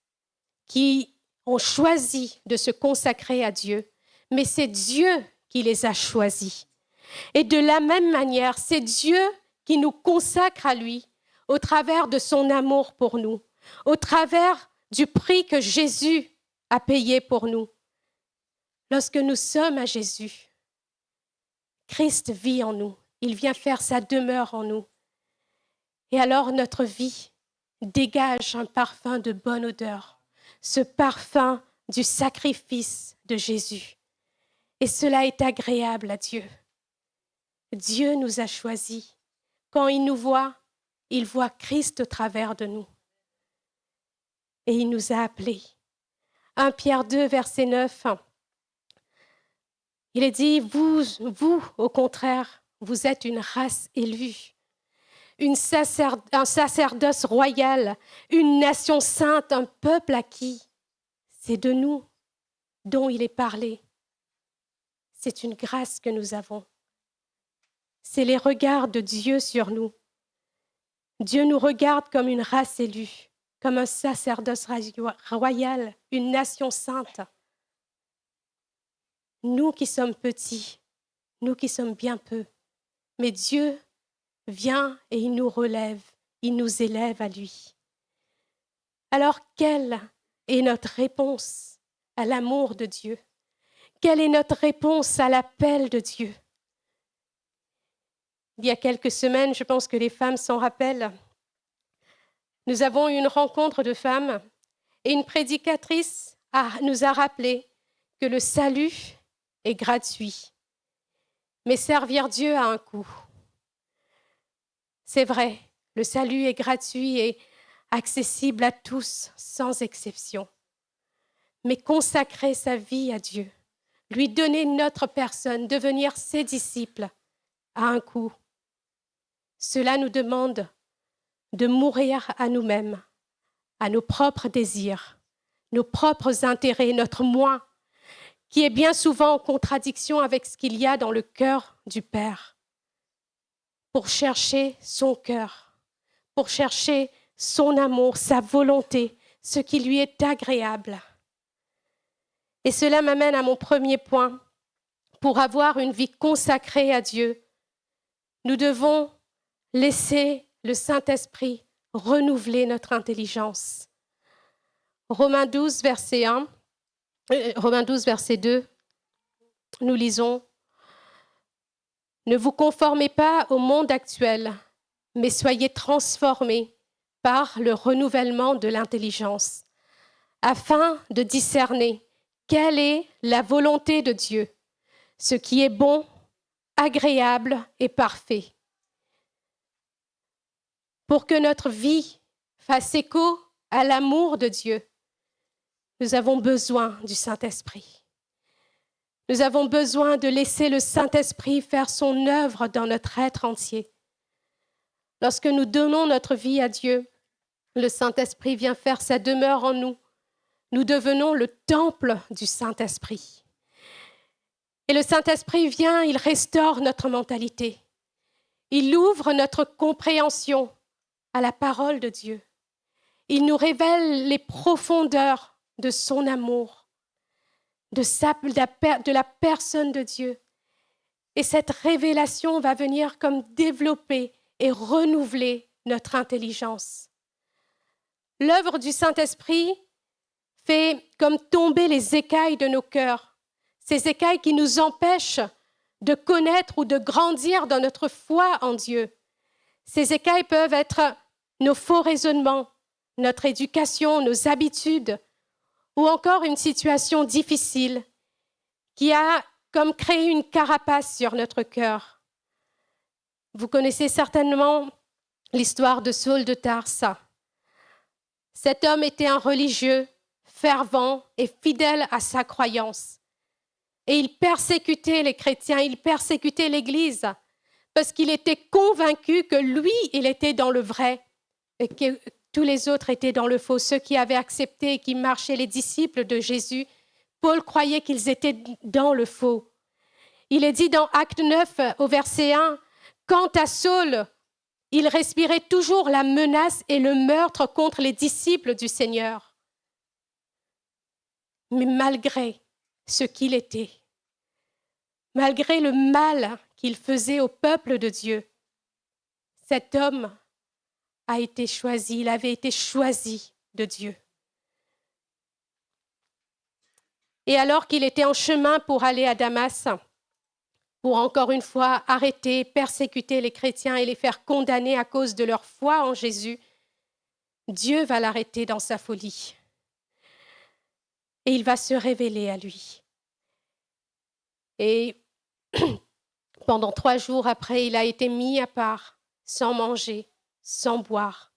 qui ont choisi de se consacrer à Dieu, mais c'est Dieu qui les a choisis. Et de la même manière, c'est Dieu qui nous consacre à lui au travers de son amour pour nous, au travers du prix que Jésus a payé pour nous. Lorsque nous sommes à Jésus, Christ vit en nous. Il vient faire sa demeure en nous. Et alors notre vie dégage un parfum de bonne odeur, ce parfum du sacrifice de Jésus. Et cela est agréable à Dieu. Dieu nous a choisis. Quand il nous voit, il voit Christ au travers de nous. Et il nous a appelés. 1 Pierre 2, verset 9. Il est dit, vous, au contraire, vous êtes une race élue, un sacerdoce royal, une nation sainte, un peuple acquis. C'est de nous dont il est parlé. C'est une grâce que nous avons. C'est les regards de Dieu sur nous. Dieu nous regarde comme une race élue, comme un sacerdoce royal, une nation sainte. Nous qui sommes petits, nous qui sommes bien peu, mais Dieu vient et il nous relève, il nous élève à lui. Alors, quelle est notre réponse à l'amour de Dieu? Quelle est notre réponse à l'appel de Dieu? Il y a quelques semaines, je pense que les femmes s'en rappellent, nous avons eu une rencontre de femmes et une prédicatrice nous a rappelé que le salut est gratuit, mais servir Dieu a un coût. C'est vrai, le salut est gratuit et accessible à tous, sans exception. mais consacrer sa vie à Dieu, lui donner notre personne, devenir ses disciples à un coup. Cela nous demande de mourir à nous-mêmes, à nos propres désirs, nos propres intérêts, notre moi, qui est bien souvent en contradiction avec ce qu'il y a dans le cœur du Père, pour chercher son cœur, pour chercher son amour, sa volonté, ce qui lui est agréable. Et cela m'amène à mon premier point. Pour avoir une vie consacrée à Dieu, nous devons laisser le Saint-Esprit renouveler notre intelligence. Romains 12, verset 2, nous lisons « Ne vous conformez pas au monde actuel, mais soyez transformés par le renouvellement de l'intelligence, afin de discerner quelle est la volonté de Dieu, ce qui est bon, agréable et parfait. » Pour que notre vie fasse écho à l'amour de Dieu, nous avons besoin du Saint-Esprit. Nous avons besoin de laisser le Saint-Esprit faire son œuvre dans notre être entier. Lorsque nous donnons notre vie à Dieu, le Saint-Esprit vient faire sa demeure en nous. Nous devenons le temple du Saint-Esprit. Et le Saint-Esprit vient, il restaure notre mentalité. Il ouvre notre compréhension à la parole de Dieu. Il nous révèle les profondeurs de son amour, de la personne de Dieu. Et cette révélation va venir comme développer et renouveler notre intelligence. L'œuvre du Saint-Esprit fait comme tomber les écailles de nos cœurs, ces écailles qui nous empêchent de connaître ou de grandir dans notre foi en Dieu. Ces écailles peuvent être nos faux raisonnements, notre éducation, nos habitudes, ou encore une situation difficile qui a comme créé une carapace sur notre cœur. Vous connaissez certainement l'histoire de Saul de Tarse. Cet homme était un religieux, fervent et fidèle à sa croyance. Et il persécutait les chrétiens, il persécutait l'Église, parce qu'il était convaincu que lui, il était dans le vrai et que tous les autres étaient dans le faux. Ceux qui avaient accepté et qui marchaient, les disciples de Jésus, Paul croyait qu'ils étaient dans le faux. Il est dit dans Acte 9, au verset 1, « Quant à Saul, il respirait toujours la menace et le meurtre contre les disciples du Seigneur. » Mais malgré ce qu'il était, malgré le mal qu'il faisait au peuple de Dieu, cet homme a été choisi, il avait été choisi de Dieu. Et alors qu'il était en chemin pour aller à Damas, pour encore une fois arrêter, persécuter les chrétiens et les faire condamner à cause de leur foi en Jésus, Dieu va l'arrêter dans sa folie. Et il va se révéler à lui. Et pendant 3 jours après, il a été mis à part, sans manger, sans boire,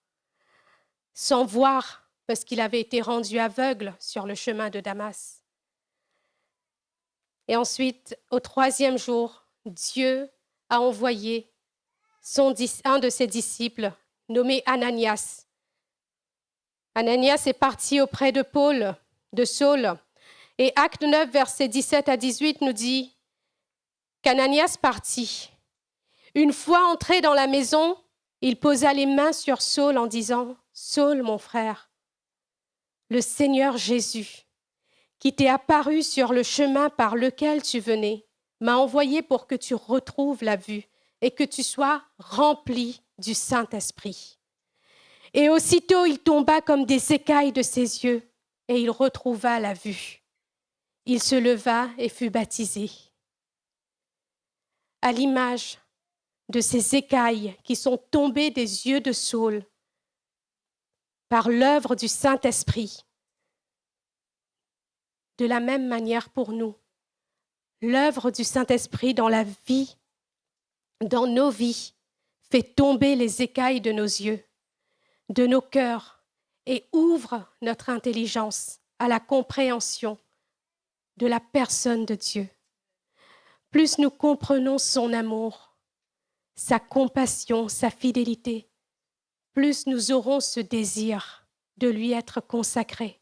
sans voir, parce qu'il avait été rendu aveugle sur le chemin de Damas. Et ensuite, au 3e jour, Dieu a envoyé un de ses disciples, nommé Ananias. Ananias est parti auprès de Saul. Et Acte 9, versets 17 à 18 nous dit qu'Ananias partit. Une fois entré dans la maison, il posa les mains sur Saul en disant « Saul, mon frère, le Seigneur Jésus, qui t'est apparu sur le chemin par lequel tu venais, m'a envoyé pour que tu retrouves la vue et que tu sois rempli du Saint-Esprit. » Et aussitôt il tomba comme des écailles de ses yeux et il retrouva la vue. Il se leva et fut baptisé. À l'image de ces écailles qui sont tombées des yeux de Saul par l'œuvre du Saint-Esprit, de la même manière pour nous, l'œuvre du Saint-Esprit dans la vie, dans nos vies, fait tomber les écailles de nos yeux, de nos cœurs et ouvre notre intelligence à la compréhension de la personne de Dieu. Plus nous comprenons son amour, sa compassion, sa fidélité, plus nous aurons ce désir de lui être consacrés,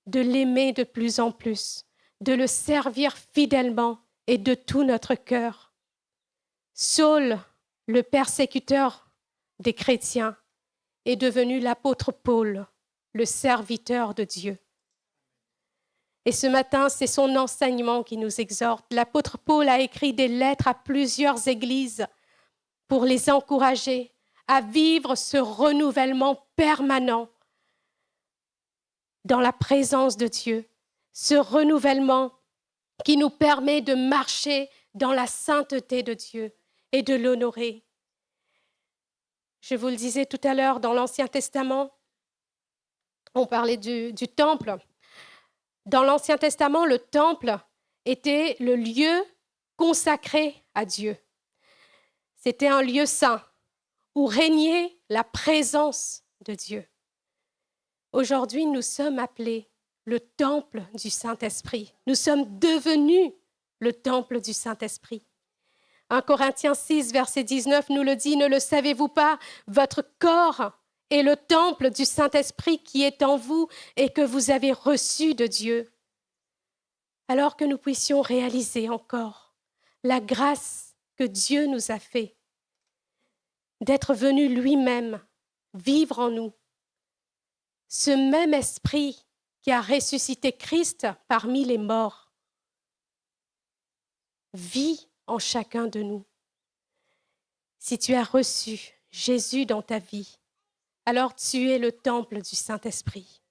de l'aimer de plus en plus, de le servir fidèlement et de tout notre cœur. Saul, le persécuteur des chrétiens, est devenu l'apôtre Paul, le serviteur de Dieu. Et ce matin, c'est son enseignement qui nous exhorte. L'apôtre Paul a écrit des lettres à plusieurs églises pour les encourager à vivre ce renouvellement permanent dans la présence de Dieu, ce renouvellement qui nous permet de marcher dans la sainteté de Dieu et de l'honorer. Je vous le disais tout à l'heure, dans l'Ancien Testament, on parlait du temple. Dans l'Ancien Testament, le temple était le lieu consacré à Dieu. C'était un lieu saint où régnait la présence de Dieu. Aujourd'hui, nous sommes appelés le temple du Saint-Esprit. Nous sommes devenus le temple du Saint-Esprit. 1 Corinthiens 6, verset 19 nous le dit, « Ne le savez-vous pas, votre corps est le temple du Saint-Esprit qui est en vous et que vous avez reçu de Dieu. » Alors que nous puissions réaliser encore la grâce que Dieu nous a fait, d'être venu lui-même vivre en nous. Ce même esprit qui a ressuscité Christ parmi les morts vit en chacun de nous. Si tu as reçu Jésus dans ta vie, alors tu es le temple du Saint-Esprit.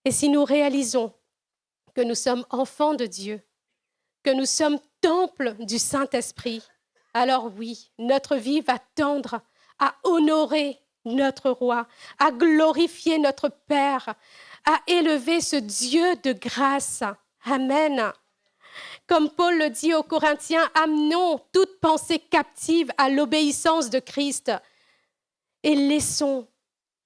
Et si nous réalisons que nous sommes enfants de Dieu, que nous sommes temple du Saint-Esprit, alors oui, notre vie va tendre à honorer notre Roi, à glorifier notre Père, à élever ce Dieu de grâce. Amen. Comme Paul le dit aux Corinthiens, amenons toute pensée captive à l'obéissance de Christ et laissons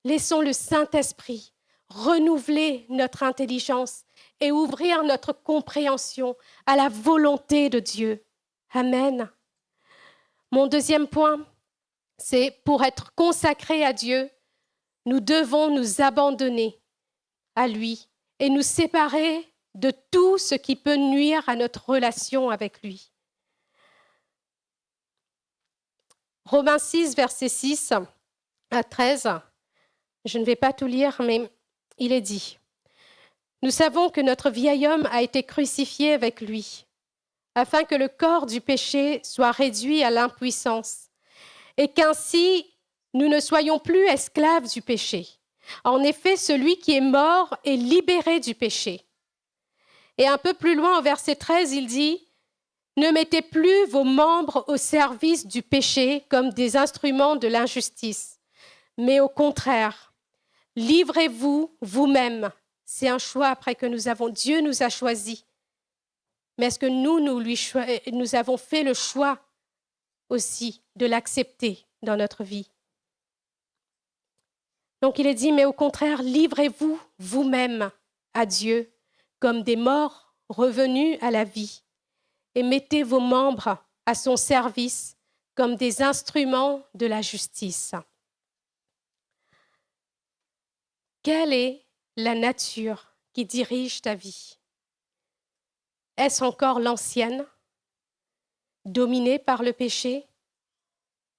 le Saint-Esprit renouveler notre intelligence et ouvrir notre compréhension à la volonté de Dieu. Amen. Mon deuxième point, c'est pour être consacrés à Dieu, nous devons nous abandonner à lui et nous séparer de tout ce qui peut nuire à notre relation avec lui. Romains 6, versets 6 à 13, je ne vais pas tout lire, mais il est dit « Nous savons que notre vieil homme a été crucifié avec lui, afin que le corps du péché soit réduit à l'impuissance, et qu'ainsi nous ne soyons plus esclaves du péché. En effet, celui qui est mort est libéré du péché. » Et un peu plus loin, au verset 13, il dit « Ne mettez plus vos membres au service du péché comme des instruments de l'injustice, mais au contraire, livrez-vous vous-même. » C'est un choix après que Dieu nous a choisis. Mais est-ce que nous avons fait le choix aussi de l'accepter dans notre vie? Donc il est dit, mais au contraire, livrez-vous vous-même à Dieu comme des morts revenus à la vie et mettez vos membres à son service comme des instruments de la justice. Quelle est la nature qui dirige ta vie? Est-ce encore l'ancienne, dominée par le péché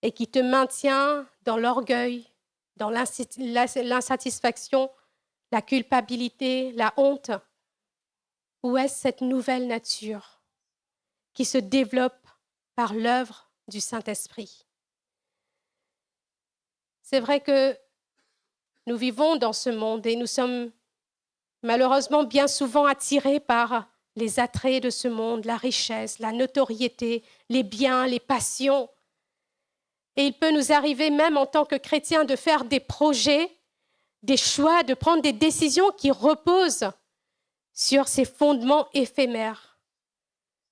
et qui te maintient dans l'orgueil, dans l'insatisfaction, la culpabilité, la honte? Ou est-ce cette nouvelle nature qui se développe par l'œuvre du Saint-Esprit? C'est vrai que nous vivons dans ce monde et nous sommes malheureusement bien souvent attirés par les attraits de ce monde, la richesse, la notoriété, les biens, les passions. Et il peut nous arriver même en tant que chrétiens de faire des projets, des choix, de prendre des décisions qui reposent sur ces fondements éphémères,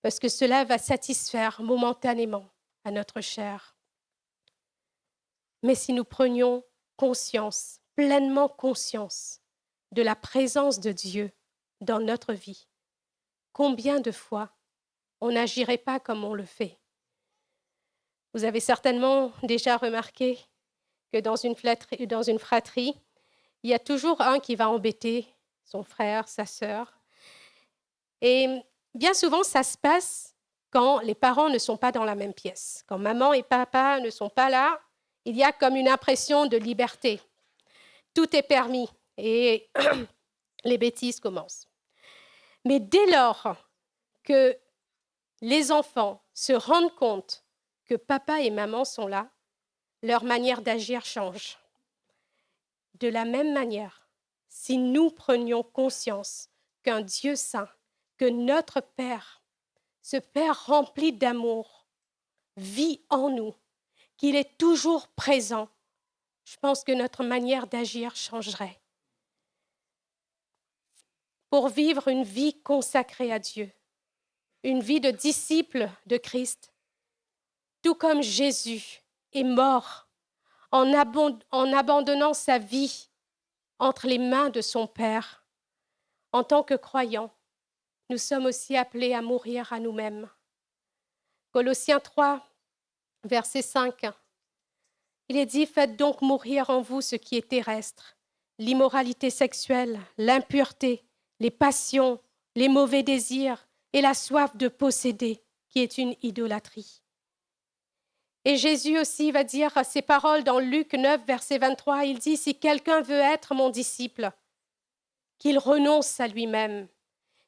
parce que cela va satisfaire momentanément à notre chair. Mais si nous prenions conscience, pleinement conscience de la présence de Dieu dans notre vie, combien de fois on n'agirait pas comme on le fait? Vous avez certainement déjà remarqué que dans une fratrie, il y a toujours un qui va embêter son frère, sa sœur. Et bien souvent, ça se passe quand les parents ne sont pas dans la même pièce. Quand maman et papa ne sont pas là, il y a comme une impression de liberté. Tout est permis et les bêtises commencent. Mais dès lors que les enfants se rendent compte que papa et maman sont là, leur manière d'agir change. De la même manière, si nous prenions conscience qu'un Dieu saint, que notre Père, ce Père rempli d'amour, vit en nous, qu'il est toujours présent, je pense que notre manière d'agir changerait. Pour vivre une vie consacrée à Dieu, une vie de disciple de Christ, tout comme Jésus est mort en abandonnant sa vie entre les mains de son Père, en tant que croyants, nous sommes aussi appelés à mourir à nous-mêmes. Colossiens 3, verset 5, il est dit « Faites donc mourir en vous ce qui est terrestre, l'immoralité sexuelle, l'impureté, les passions, les mauvais désirs et la soif de posséder, qui est une idolâtrie. » Et Jésus aussi va dire ces paroles dans Luc 9, verset 23, il dit « Si quelqu'un veut être mon disciple, qu'il renonce à lui-même,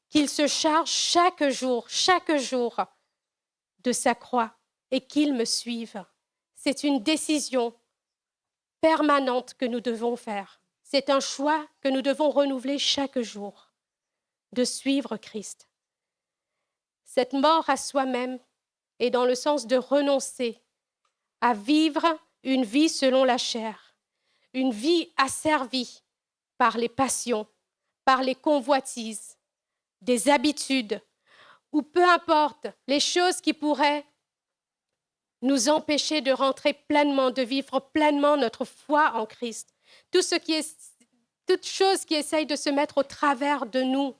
qu'il se charge chaque jour, de sa croix et qu'il me suive. » C'est une décision permanente que nous devons faire. C'est un choix que nous devons renouveler chaque jour, de suivre Christ. Cette mort à soi-même est dans le sens de renoncer à vivre une vie selon la chair, une vie asservie par les passions, par les convoitises, des habitudes, ou peu importe les choses qui pourraient nous empêcher de rentrer pleinement, de vivre pleinement notre foi en Christ. Toute chose qui essaye de se mettre au travers de nous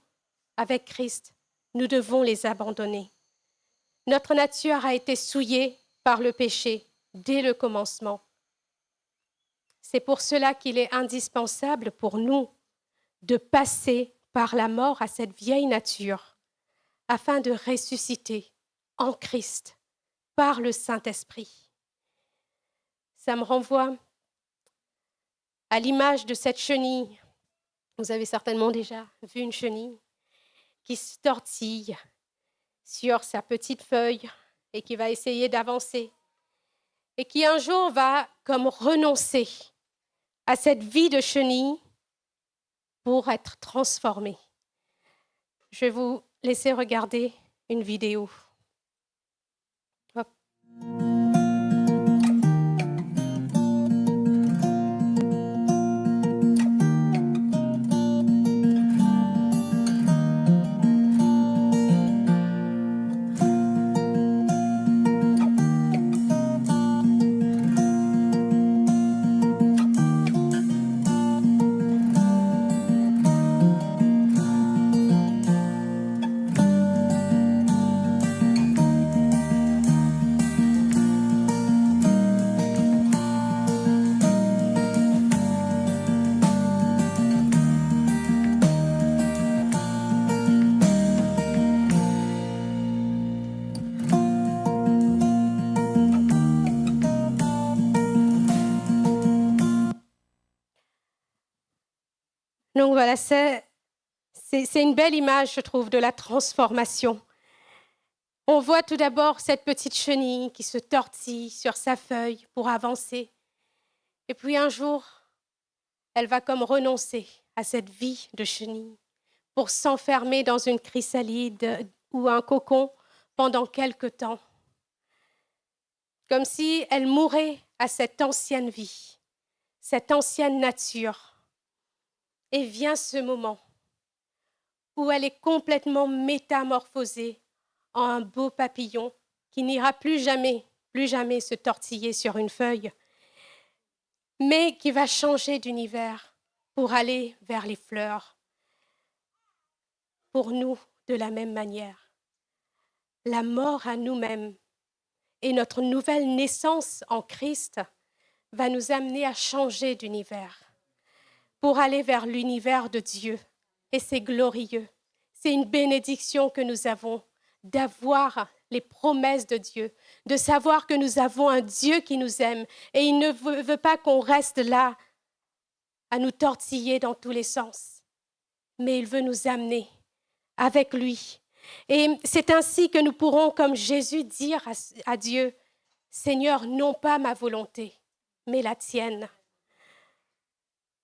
avec Christ, nous devons les abandonner. Notre nature a été souillée par le péché dès le commencement. C'est pour cela qu'il est indispensable pour nous de passer par la mort à cette vieille nature afin de ressusciter en Christ par le Saint-Esprit. Ça me renvoie à l'image de cette chenille. Vous avez certainement déjà vu une chenille qui se tortille sur sa petite feuille et qui va essayer d'avancer et qui un jour va comme renoncer à cette vie de chenille pour être transformée. Je vais vous laisser regarder une vidéo. Hop. Donc voilà, c'est une belle image, je trouve, de la transformation. On voit tout d'abord cette petite chenille qui se tortille sur sa feuille pour avancer. Et puis un jour, elle va comme renoncer à cette vie de chenille pour s'enfermer dans une chrysalide ou un cocon pendant quelque temps. Comme si elle mourait à cette ancienne vie, cette ancienne nature. Et vient ce moment où elle est complètement métamorphosée en un beau papillon qui n'ira plus jamais se tortiller sur une feuille, mais qui va changer d'univers pour aller vers les fleurs. Pour nous, de la même manière, la mort à nous-mêmes et notre nouvelle naissance en Christ va nous amener à changer d'univers pour aller vers l'univers de Dieu. Et c'est glorieux. C'est une bénédiction que nous avons d'avoir les promesses de Dieu, de savoir que nous avons un Dieu qui nous aime et il ne veut pas qu'on reste là à nous tortiller dans tous les sens, mais il veut nous amener avec lui. Et c'est ainsi que nous pourrons, comme Jésus, dire à Dieu, « Seigneur, non pas ma volonté, mais la tienne. »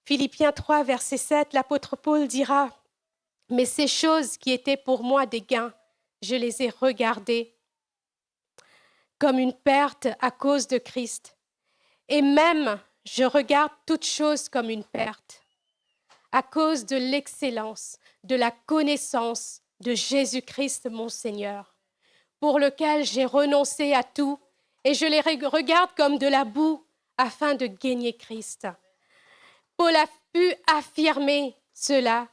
Philippiens 3, verset 7, l'apôtre Paul dira, « Mais ces choses qui étaient pour moi des gains, je les ai regardées comme une perte à cause de Christ. Et même, je regarde toutes choses comme une perte, à cause de l'excellence, de la connaissance de Jésus-Christ mon Seigneur, pour lequel j'ai renoncé à tout et je les regarde comme de la boue afin de gagner Christ. » Paul a pu affirmer cela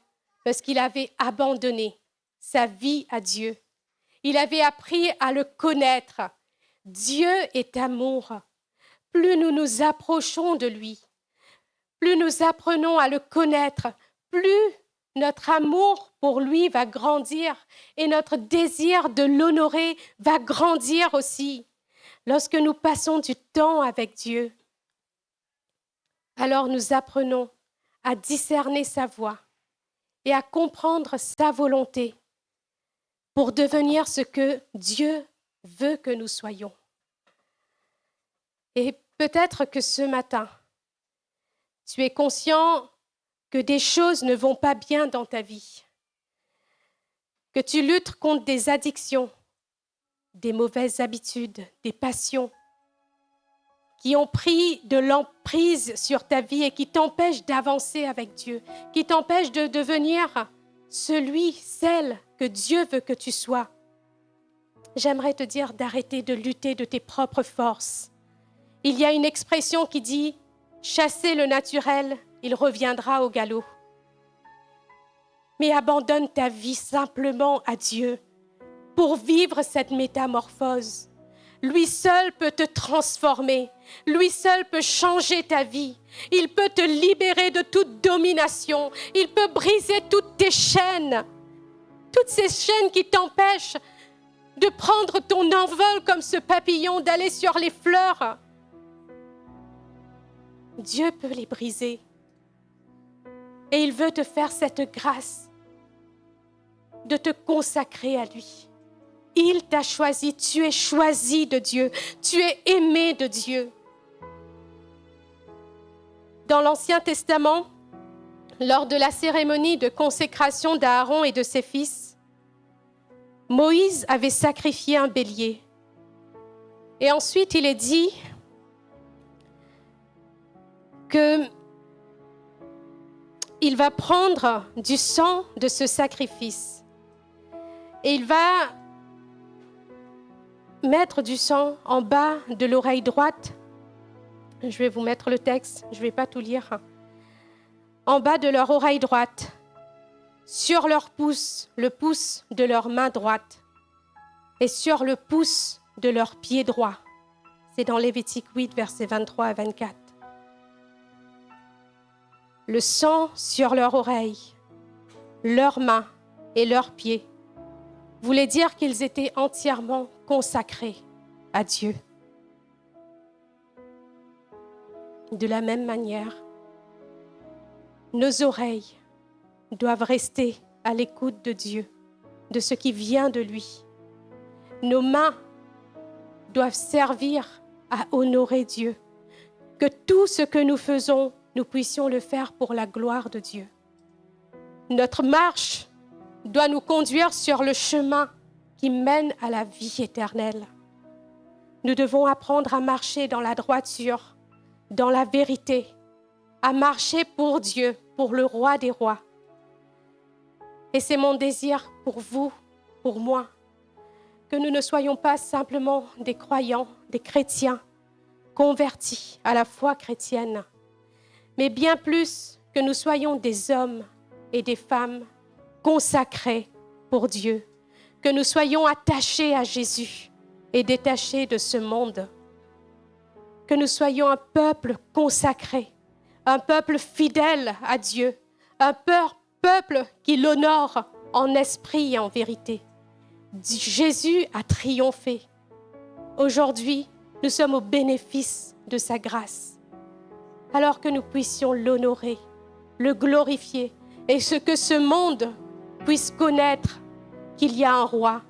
parce qu'il avait abandonné sa vie à Dieu. Il avait appris à le connaître. Dieu est amour. Plus nous nous approchons de lui, plus nous apprenons à le connaître, plus notre amour pour lui va grandir et notre désir de l'honorer va grandir aussi. Lorsque nous passons du temps avec Dieu, alors nous apprenons à discerner sa voix et à comprendre sa volonté pour devenir ce que Dieu veut que nous soyons. Et peut-être que ce matin, tu es conscient que des choses ne vont pas bien dans ta vie, que tu luttes contre des addictions, des mauvaises habitudes, des passions qui ont pris de l'emprise sur ta vie et qui t'empêchent d'avancer avec Dieu, qui t'empêchent de devenir celle que Dieu veut que tu sois. J'aimerais te dire d'arrêter de lutter de tes propres forces. Il y a une expression qui dit « Chasser le naturel, il reviendra au galop. » Mais abandonne ta vie simplement à Dieu pour vivre cette métamorphose. Lui seul peut te transformer. Lui seul peut changer ta vie. Il peut te libérer de toute domination. Il peut briser toutes tes chaînes. Toutes ces chaînes qui t'empêchent de prendre ton envol comme ce papillon, d'aller sur les fleurs. Dieu peut les briser. Et il veut te faire cette grâce de te consacrer à lui. Il t'a choisi, tu es choisi de Dieu, tu es aimé de Dieu. Dans l'Ancien Testament, lors de la cérémonie de consécration d'Aaron et de ses fils, Moïse avait sacrifié un bélier. Et ensuite, il est dit qu'il va prendre du sang de ce sacrifice et il va mettre du sang en bas de l'oreille droite. Je vais vous mettre le texte, je ne vais pas tout lire. En bas de leur oreille droite, sur leur pouce, le pouce de leur main droite, et sur le pouce de leur pied droit. C'est dans Lévitique 8, versets 23 à 24. Le sang sur leur oreille, leurs mains et leurs pieds voulait dire qu'ils étaient entièrement consacrés à Dieu. De la même manière, nos oreilles doivent rester à l'écoute de Dieu, de ce qui vient de lui. Nos mains doivent servir à honorer Dieu. Que tout ce que nous faisons, nous puissions le faire pour la gloire de Dieu. Notre marche doit nous conduire sur le chemin qui mène à la vie éternelle. Nous devons apprendre à marcher dans la droiture, dans la vérité, à marcher pour Dieu, pour le roi des rois. Et c'est mon désir pour vous, pour moi, que nous ne soyons pas simplement des croyants, des chrétiens convertis à la foi chrétienne, mais bien plus que que nous soyons des hommes et des femmes consacrés pour Dieu, que nous soyons attachés à Jésus et détachés de ce monde, que nous soyons un peuple consacré, un peuple fidèle à Dieu, un peuple qui l'honore en esprit et en vérité. Jésus a triomphé. Aujourd'hui, nous sommes au bénéfice de sa grâce. Alors que nous puissions l'honorer, le glorifier, et que ce monde puisse connaître qu'il y a un roi,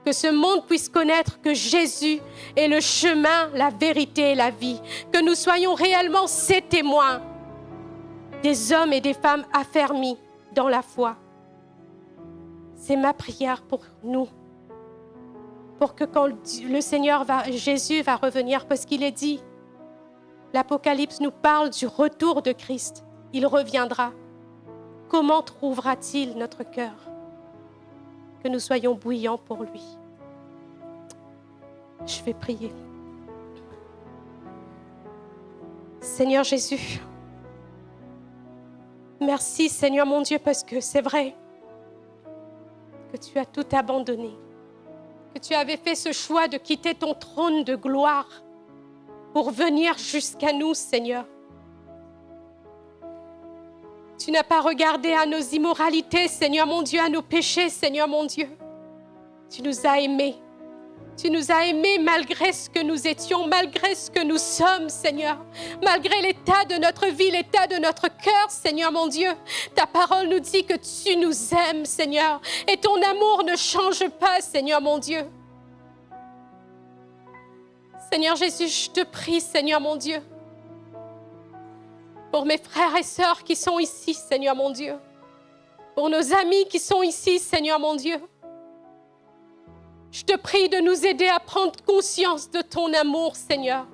que ce monde puisse connaître que Jésus est le chemin, la vérité et la vie, que nous soyons réellement ses témoins, des hommes et des femmes affermis dans la foi. C'est ma prière pour nous, pour que quand le Seigneur Jésus va revenir, parce qu'il est dit, l'Apocalypse nous parle du retour de Christ, il reviendra. Comment trouvera-t-il notre cœur? Que nous soyons bouillants pour lui. Je vais prier. Seigneur Jésus, merci Seigneur mon Dieu, parce que c'est vrai que tu as tout abandonné, que tu avais fait ce choix de quitter ton trône de gloire pour venir jusqu'à nous, Seigneur. Tu n'as pas regardé à nos immoralités, Seigneur mon Dieu, à nos péchés, Seigneur mon Dieu. Tu nous as aimés. Tu nous as aimés malgré ce que nous étions, malgré ce que nous sommes, Seigneur. Malgré l'état de notre vie, l'état de notre cœur, Seigneur mon Dieu. Ta parole nous dit que tu nous aimes, Seigneur. Et ton amour ne change pas, Seigneur mon Dieu. Seigneur Jésus, je te prie, Seigneur mon Dieu, pour mes frères et sœurs qui sont ici, Seigneur mon Dieu. Pour nos amis qui sont ici, Seigneur mon Dieu. Je te prie de nous aider à prendre conscience de ton amour, Seigneur.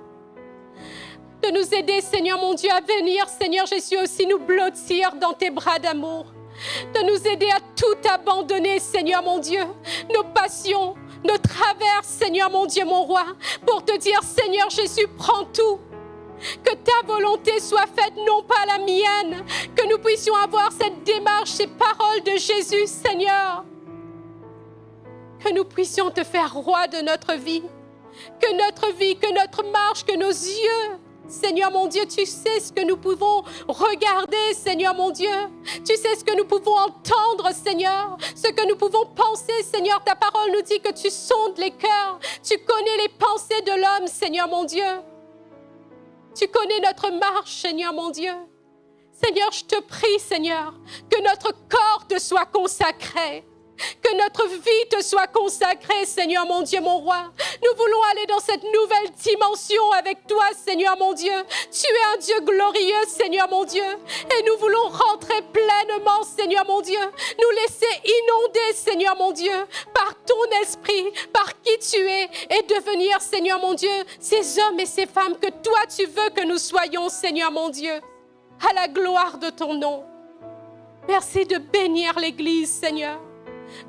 De nous aider, Seigneur mon Dieu, à venir, Seigneur Jésus, aussi nous blottir dans tes bras d'amour. De nous aider à tout abandonner, Seigneur mon Dieu, nos passions, nos travers, Seigneur mon Dieu, mon roi, pour te dire, Seigneur Jésus, prends tout. Que ta volonté soit faite, non pas la mienne. Que nous puissions avoir cette démarche, ces paroles de Jésus, Seigneur. Que nous puissions te faire roi de notre vie. Que notre vie, que notre marche, que nos yeux, Seigneur mon Dieu, tu sais ce que nous pouvons regarder, Seigneur mon Dieu. Tu sais ce que nous pouvons entendre, Seigneur. Ce que nous pouvons penser, Seigneur. Ta parole nous dit que tu sondes les cœurs. Tu connais les pensées de l'homme, Seigneur mon Dieu. Tu connais notre marche, Seigneur mon Dieu. Seigneur, je te prie, Seigneur, que notre corps te soit consacré. Que notre vie te soit consacrée, Seigneur mon Dieu, mon roi. Nous voulons aller dans cette nouvelle dimension avec toi, Seigneur mon Dieu. Tu es un Dieu glorieux, Seigneur mon Dieu. Et nous voulons rentrer pleinement, Seigneur mon Dieu. Nous laisser inonder, Seigneur mon Dieu, par ton esprit, par qui tu es. Et devenir, Seigneur mon Dieu, ces hommes et ces femmes que toi tu veux que nous soyons, Seigneur mon Dieu. À la gloire de ton nom. Merci de bénir l'Église, Seigneur.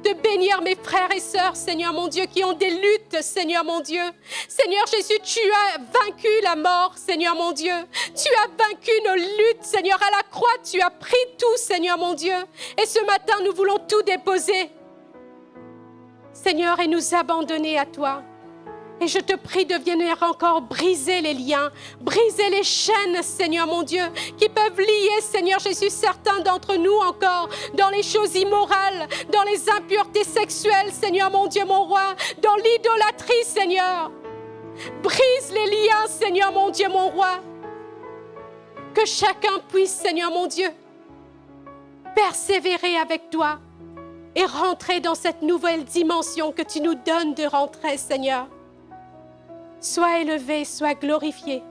De bénir mes frères et sœurs, Seigneur mon Dieu, qui ont des luttes, Seigneur mon Dieu. Seigneur Jésus, tu as vaincu la mort, Seigneur mon Dieu. Tu as vaincu nos luttes, Seigneur. À la croix, tu as pris tout, Seigneur mon Dieu. Et ce matin, nous voulons tout déposer, Seigneur, et nous abandonner à toi. Et je te prie de venir encore briser les liens, briser les chaînes, Seigneur mon Dieu, qui peuvent lier, Seigneur Jésus, certains d'entre nous encore dans les choses immorales, dans les impuretés sexuelles, Seigneur mon Dieu, mon roi, dans l'idolâtrie, Seigneur. Brise les liens, Seigneur mon Dieu, mon roi. Que chacun puisse, Seigneur mon Dieu, persévérer avec toi et rentrer dans cette nouvelle dimension que tu nous donnes de rentrer, Seigneur. Sois élevé, sois glorifié,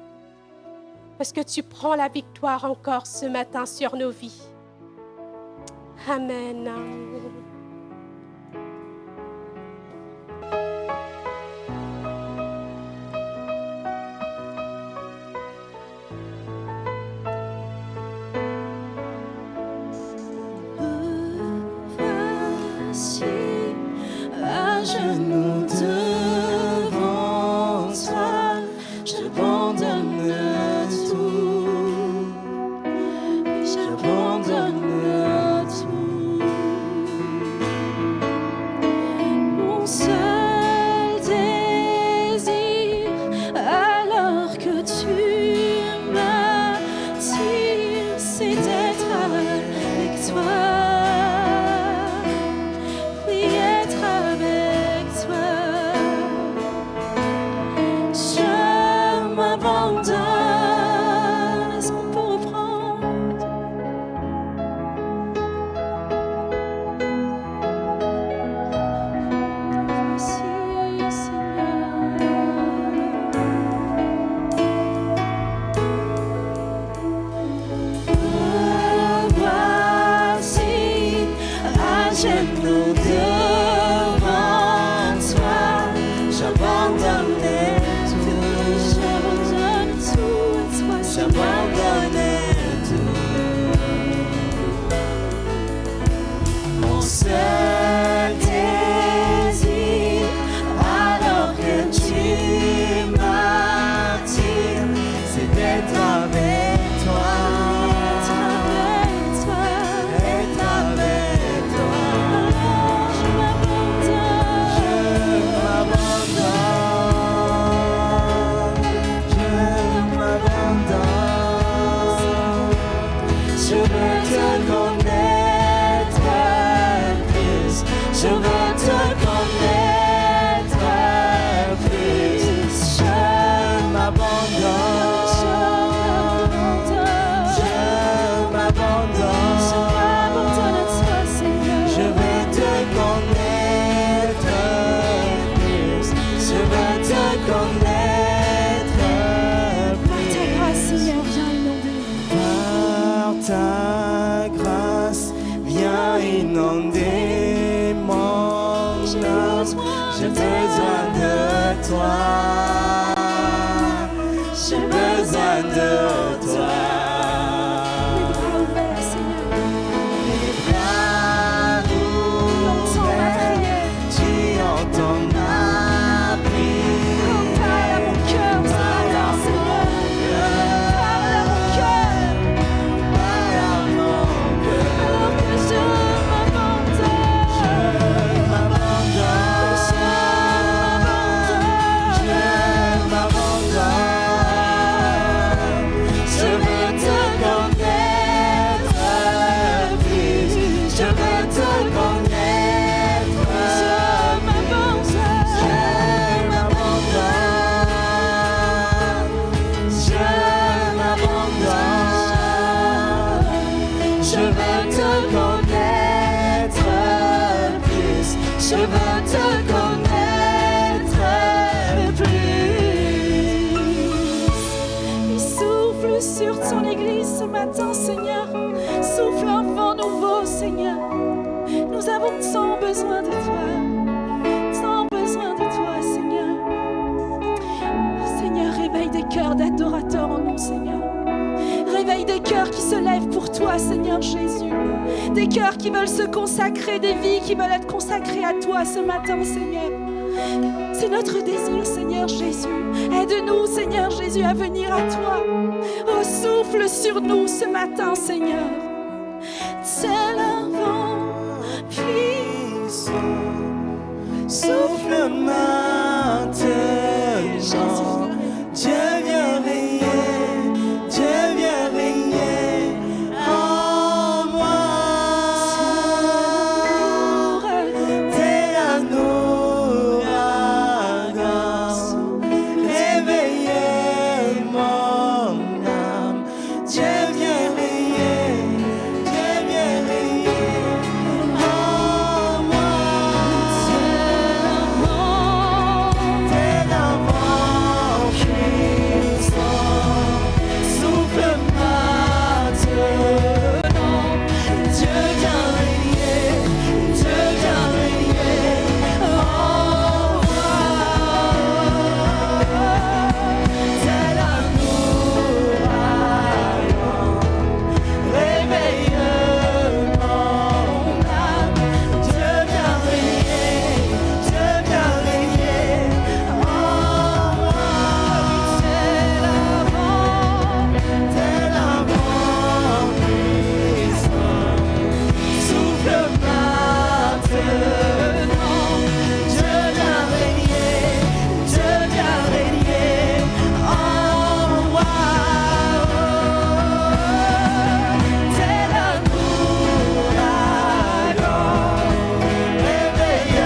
parce que tu prends la victoire encore ce matin sur nos vies. Amen. Voici à genoux devant toi, j'abandonne tout, j'abandonne. de toi. J'ai besoin de toi. Les bras ouverts, Seigneur. Les bras ouverts, tu entends ma prière. Parle à mon cœur ce matin, Seigneur. Parle à mon cœur. Parle à mon cœur. Alors que je m'abandonne. Je m'abandonne. Je veux te connaître plus. Je veux te connaître. Je m'abandonne. Je m'abandonne. Je veux te connaître plus. Je veux te connaître plus. Il souffle sur ton église ce matin, Seigneur. Souffle un vent nouveau, Seigneur. Nous avons tant besoin de toi. Tant besoin de toi, Seigneur. Seigneur, réveille des cœurs d'adorateurs en nous, Seigneur. Réveille des cœurs qui se lèvent pour toi, Seigneur Jésus. Des cœurs qui veulent se consacrer, des vies qui veulent être consacrées à toi ce matin, Seigneur. C'est notre désir, Seignur Jésus. Aide-nous, Seigneur Jésus, à venir à toi. Oh, souffle sur nous ce matin, Seigneur. Tel un vent puissant. Souffle maintenant. Dieu vient régner. Dieu vient régner en moi. Tel un ouragan, réveillez mon âme. Dieu vient régner. Dieu vient régner en moi. Tel un vent puissant, souffle maintenant. Dieu vient régner. Dieu vient régner en moi. Tel un ouragan, réveille mon âme. Dieu vient régner. Dieu vient régner en moi. Tel un vent puissant, souffle maintenant. Dieu vient régner. Dieu vient régner en moi. Tel un ouragan, réveille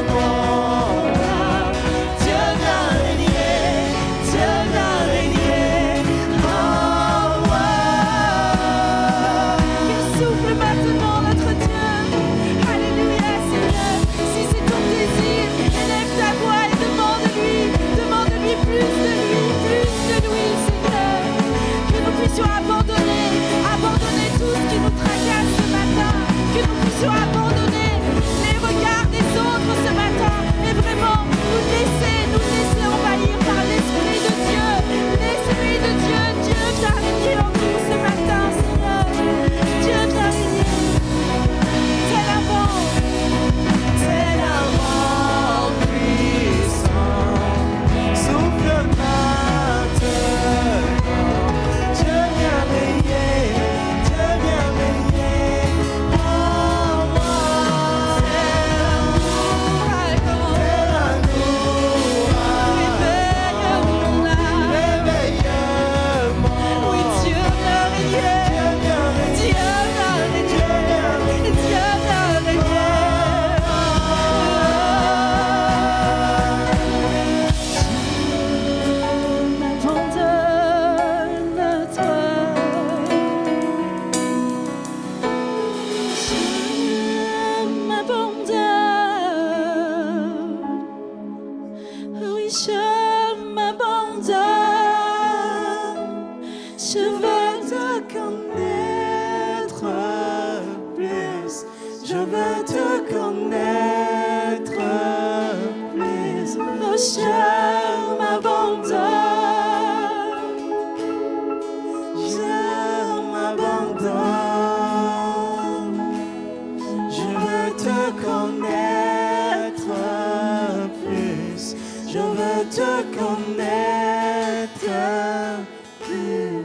mon âme. Dieu vient régner. Dieu vient régner en moi. Qu'il souffle maintenant notre Dieu. Alléluia, Seigneur. Si c'est ton désir, élève ta voix et demande-lui. Demande-lui plus de lui, Seigneur. Que nous puissions abandonner tout ce qui nous tracasse ce matin. Que nous puissions abandonner les regards des autres ce matin. Et vraiment nous laisser envahir par l'Esprit de Dieu. L'Esprit de Dieu, Dieu vient régner en nous ce matin, Seigneur. Dieu vient régner. Tel un vent. Tel un vent puissant, souffle maintenant. Dieu vient régner. Dieu vient régner en moi. Tel un ouragan, réveille mon âme. Oui, Dieu vient régner. Dieu vient régner. Dieu vient régner. Dieu vient m'abandonne à toi. Je m'abandonne. Oui, je m'abandonne. Je veux te Connaître plus, je veux te connaître plus. je m'abandonne. Je m'abandonne. Je veux te connaître plus. Je veux te connaître plus.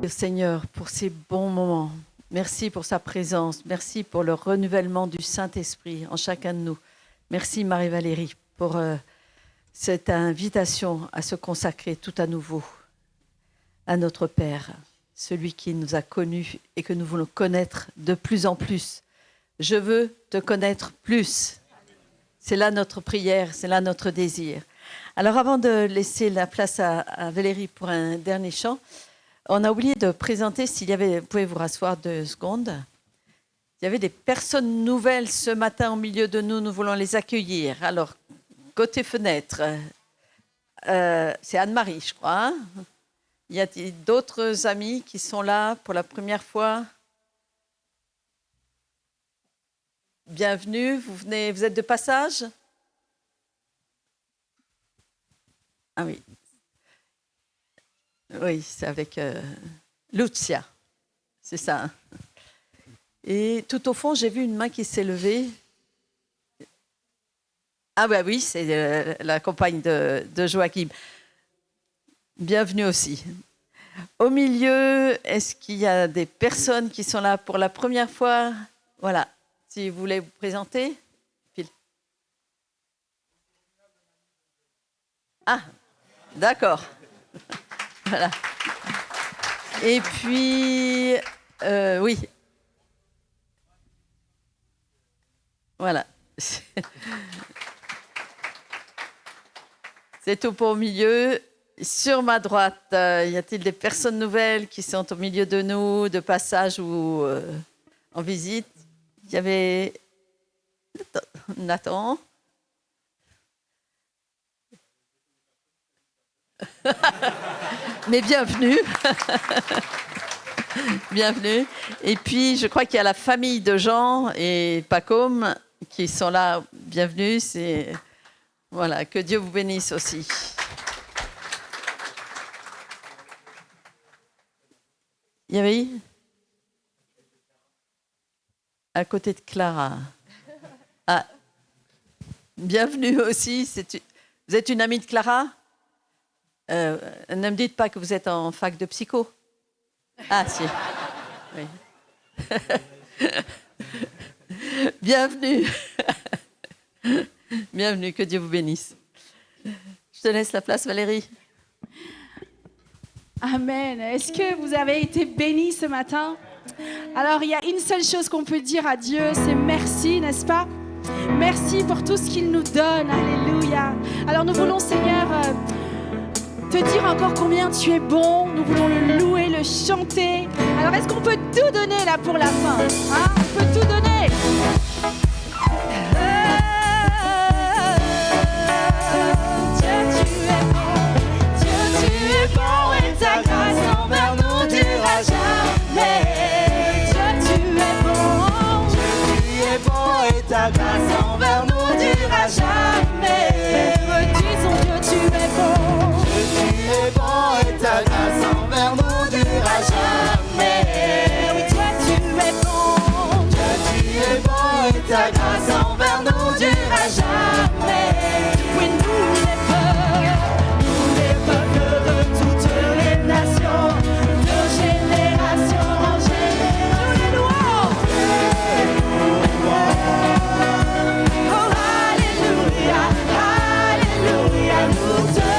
Seigneur, pour ces bons moments. Merci pour sa présence. Merci pour le renouvellement du Saint-Esprit en chacun de nous. Merci Marie-Valérie pour cette invitation à se consacrer tout à nouveau à notre Père, celui qui nous a connus et que nous voulons connaître de plus en plus. Je veux te connaître plus. C'est là notre prière, c'est là notre désir. Alors avant de laisser la place à Valérie pour un dernier chant, on a oublié de présenter, s'il y avait, vous pouvez vous rasseoir 2 secondes. Il y avait des personnes nouvelles ce matin au milieu de nous, nous voulons les accueillir. Alors, côté fenêtre, c'est Anne-Marie, je crois. Hein? Il y a d'autres amis qui sont là pour la première fois. Bienvenue, vous êtes de passage? Ah oui. Oui, c'est avec Lucia, c'est ça. Hein. Et tout au fond, j'ai vu une main qui s'est levée. Ah bah oui, c'est la compagne de Joachim. Bienvenue aussi. Au milieu, est-ce qu'il y a des personnes qui sont là pour la première fois? Voilà, si vous voulez vous présenter. Phil. Ah, d'accord. Voilà. Et puis, oui. Voilà. C'est tout pour au milieu. Sur ma droite, y a-t-il des personnes nouvelles qui sont au milieu de nous, de passage ou en visite? Il y avait Nathan. Mais bienvenue. Bienvenue. Et puis, je crois qu'il y a la famille de Jean et Pacôme qui sont là. Bienvenue. Voilà, que Dieu vous bénisse aussi. Il y avait à côté de Clara. Ah, bienvenue aussi. Vous êtes une amie de Clara? Ne me dites pas que vous êtes en fac de psycho. Ah, si. Oui. Bienvenue. Bienvenue, que Dieu vous bénisse. Je te laisse la place, Valérie. Amen. Est-ce que vous avez été bénis ce matin? Alors, il y a une seule chose qu'on peut dire à Dieu, c'est merci, n'est-ce pas? Merci pour tout ce qu'il nous donne. Alléluia. Alors, nous voulons, Seigneur, te dire encore combien tu es bon. Nous voulons le louer, le chanter. Alors, est-ce qu'on peut tout donner là pour la fin? Hein? On peut tout donner. Ta grâce envers nous durera jamais. Dieu, tu es bon. Dieu, tu es bon et ta grâce envers nous durera jamais. Redisons Dieu, tu es bon. Dieu, tu es bon et ta grâce envers nous durera jamais. Oui, toi, tu es bon. Dieu, tu es bon et ta grâce envers nous durera jamais. Oui, nous les peuples de toutes les nations, de génération en génération, nous les louons. Oh, alléluia, alléluia, nous te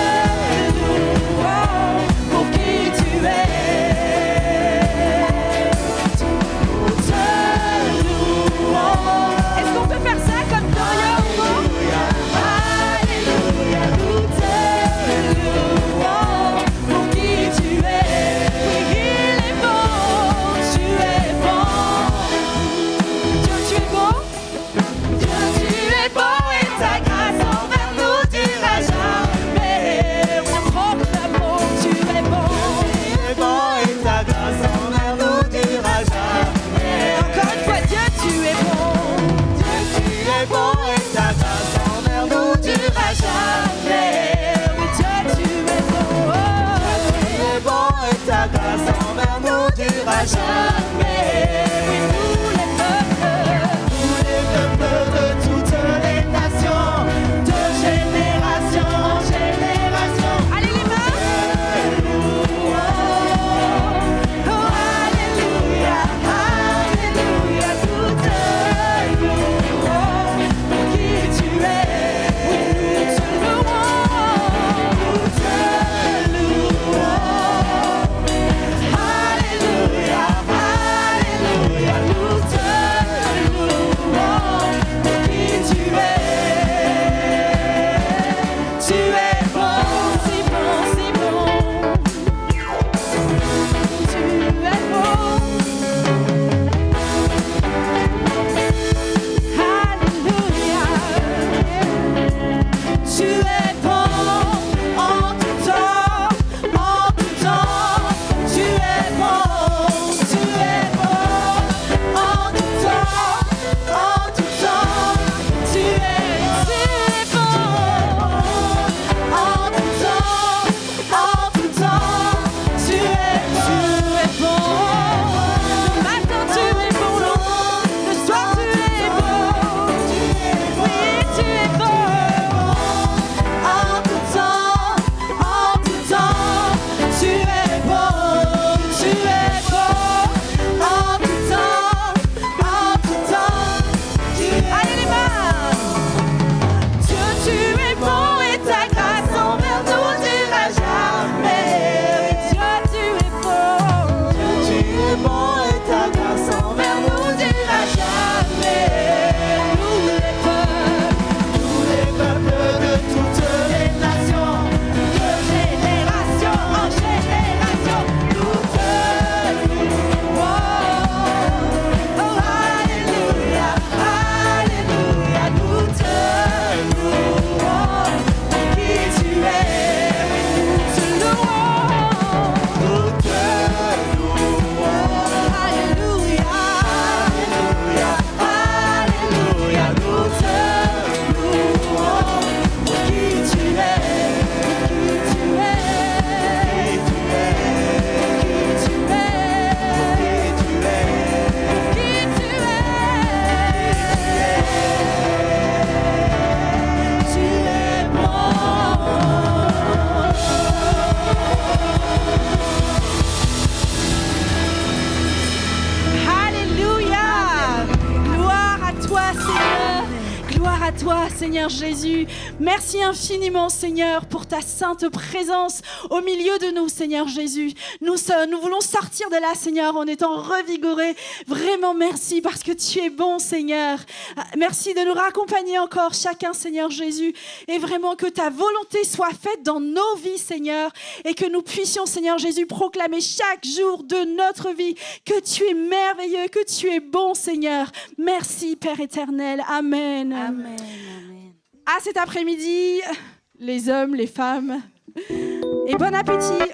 louons pour qui tu es. Nous te louons. Est-ce qu'on peut faire ça comme Dorian? durera jamais. Oui, tous les peuples de toutes les nations, de génération en génération. Allez les mains. Oh, alléluia, alléluia, toute louange pour qui tu es. Oui, nous te louons, nous te louons. Alléluia, alléluia, nous te louons pour qui tu es. Tu es bon, si bon, si bon. Tu es bon. Alléluia. Tu es bon en tout temps, en tout temps. Tu es bon en tout temps, en tout temps. Tu es bon en tout temps, en tout temps. Tu es bon. Le matin tu es bon, le soir tu es bon. Oui, tu es bon en tout temps, en tout temps. Tu es bon en tout temps, en tout temps. Allez les mains. Dieu, tu es bon et ta grâce envers nous durera jamais. Dieu, tu es bon. Dieu, tu es bon et ta grâce envers nous durera jamais. Tous les peuples de toutes les nations, de génération en génération, nous te louons. Oh, alléluia, alléluia, nous te louons. Qui tu es, nous te louons. Nous te louons. Alléluia, alléluia, alléluia, nous te louons. Qui tu es, qui tu es, qui tu es, qui tu es, qui tu es, tu es bon. Alléluia. Gloire à toi, Seigneur. Gloire à toi, Seigneur Jésus. Merci infiniment, Seigneur, pour ta sainte présence au milieu de nous, Seigneur Jésus. Nous voulons sortir de là, Seigneur, en étant revigorés. Vraiment, merci parce que tu es bon, Seigneur. Merci de nous raccompagner encore chacun, Seigneur Jésus. Et vraiment que ta volonté soit faite dans nos vies, Seigneur. Et que nous puissions, Seigneur Jésus, proclamer chaque jour de notre vie que tu es merveilleux, que tu es bon, Seigneur. Merci, Père éternel. Amen. Amen. À cet après-midi, les hommes, les femmes. Et bon appétit.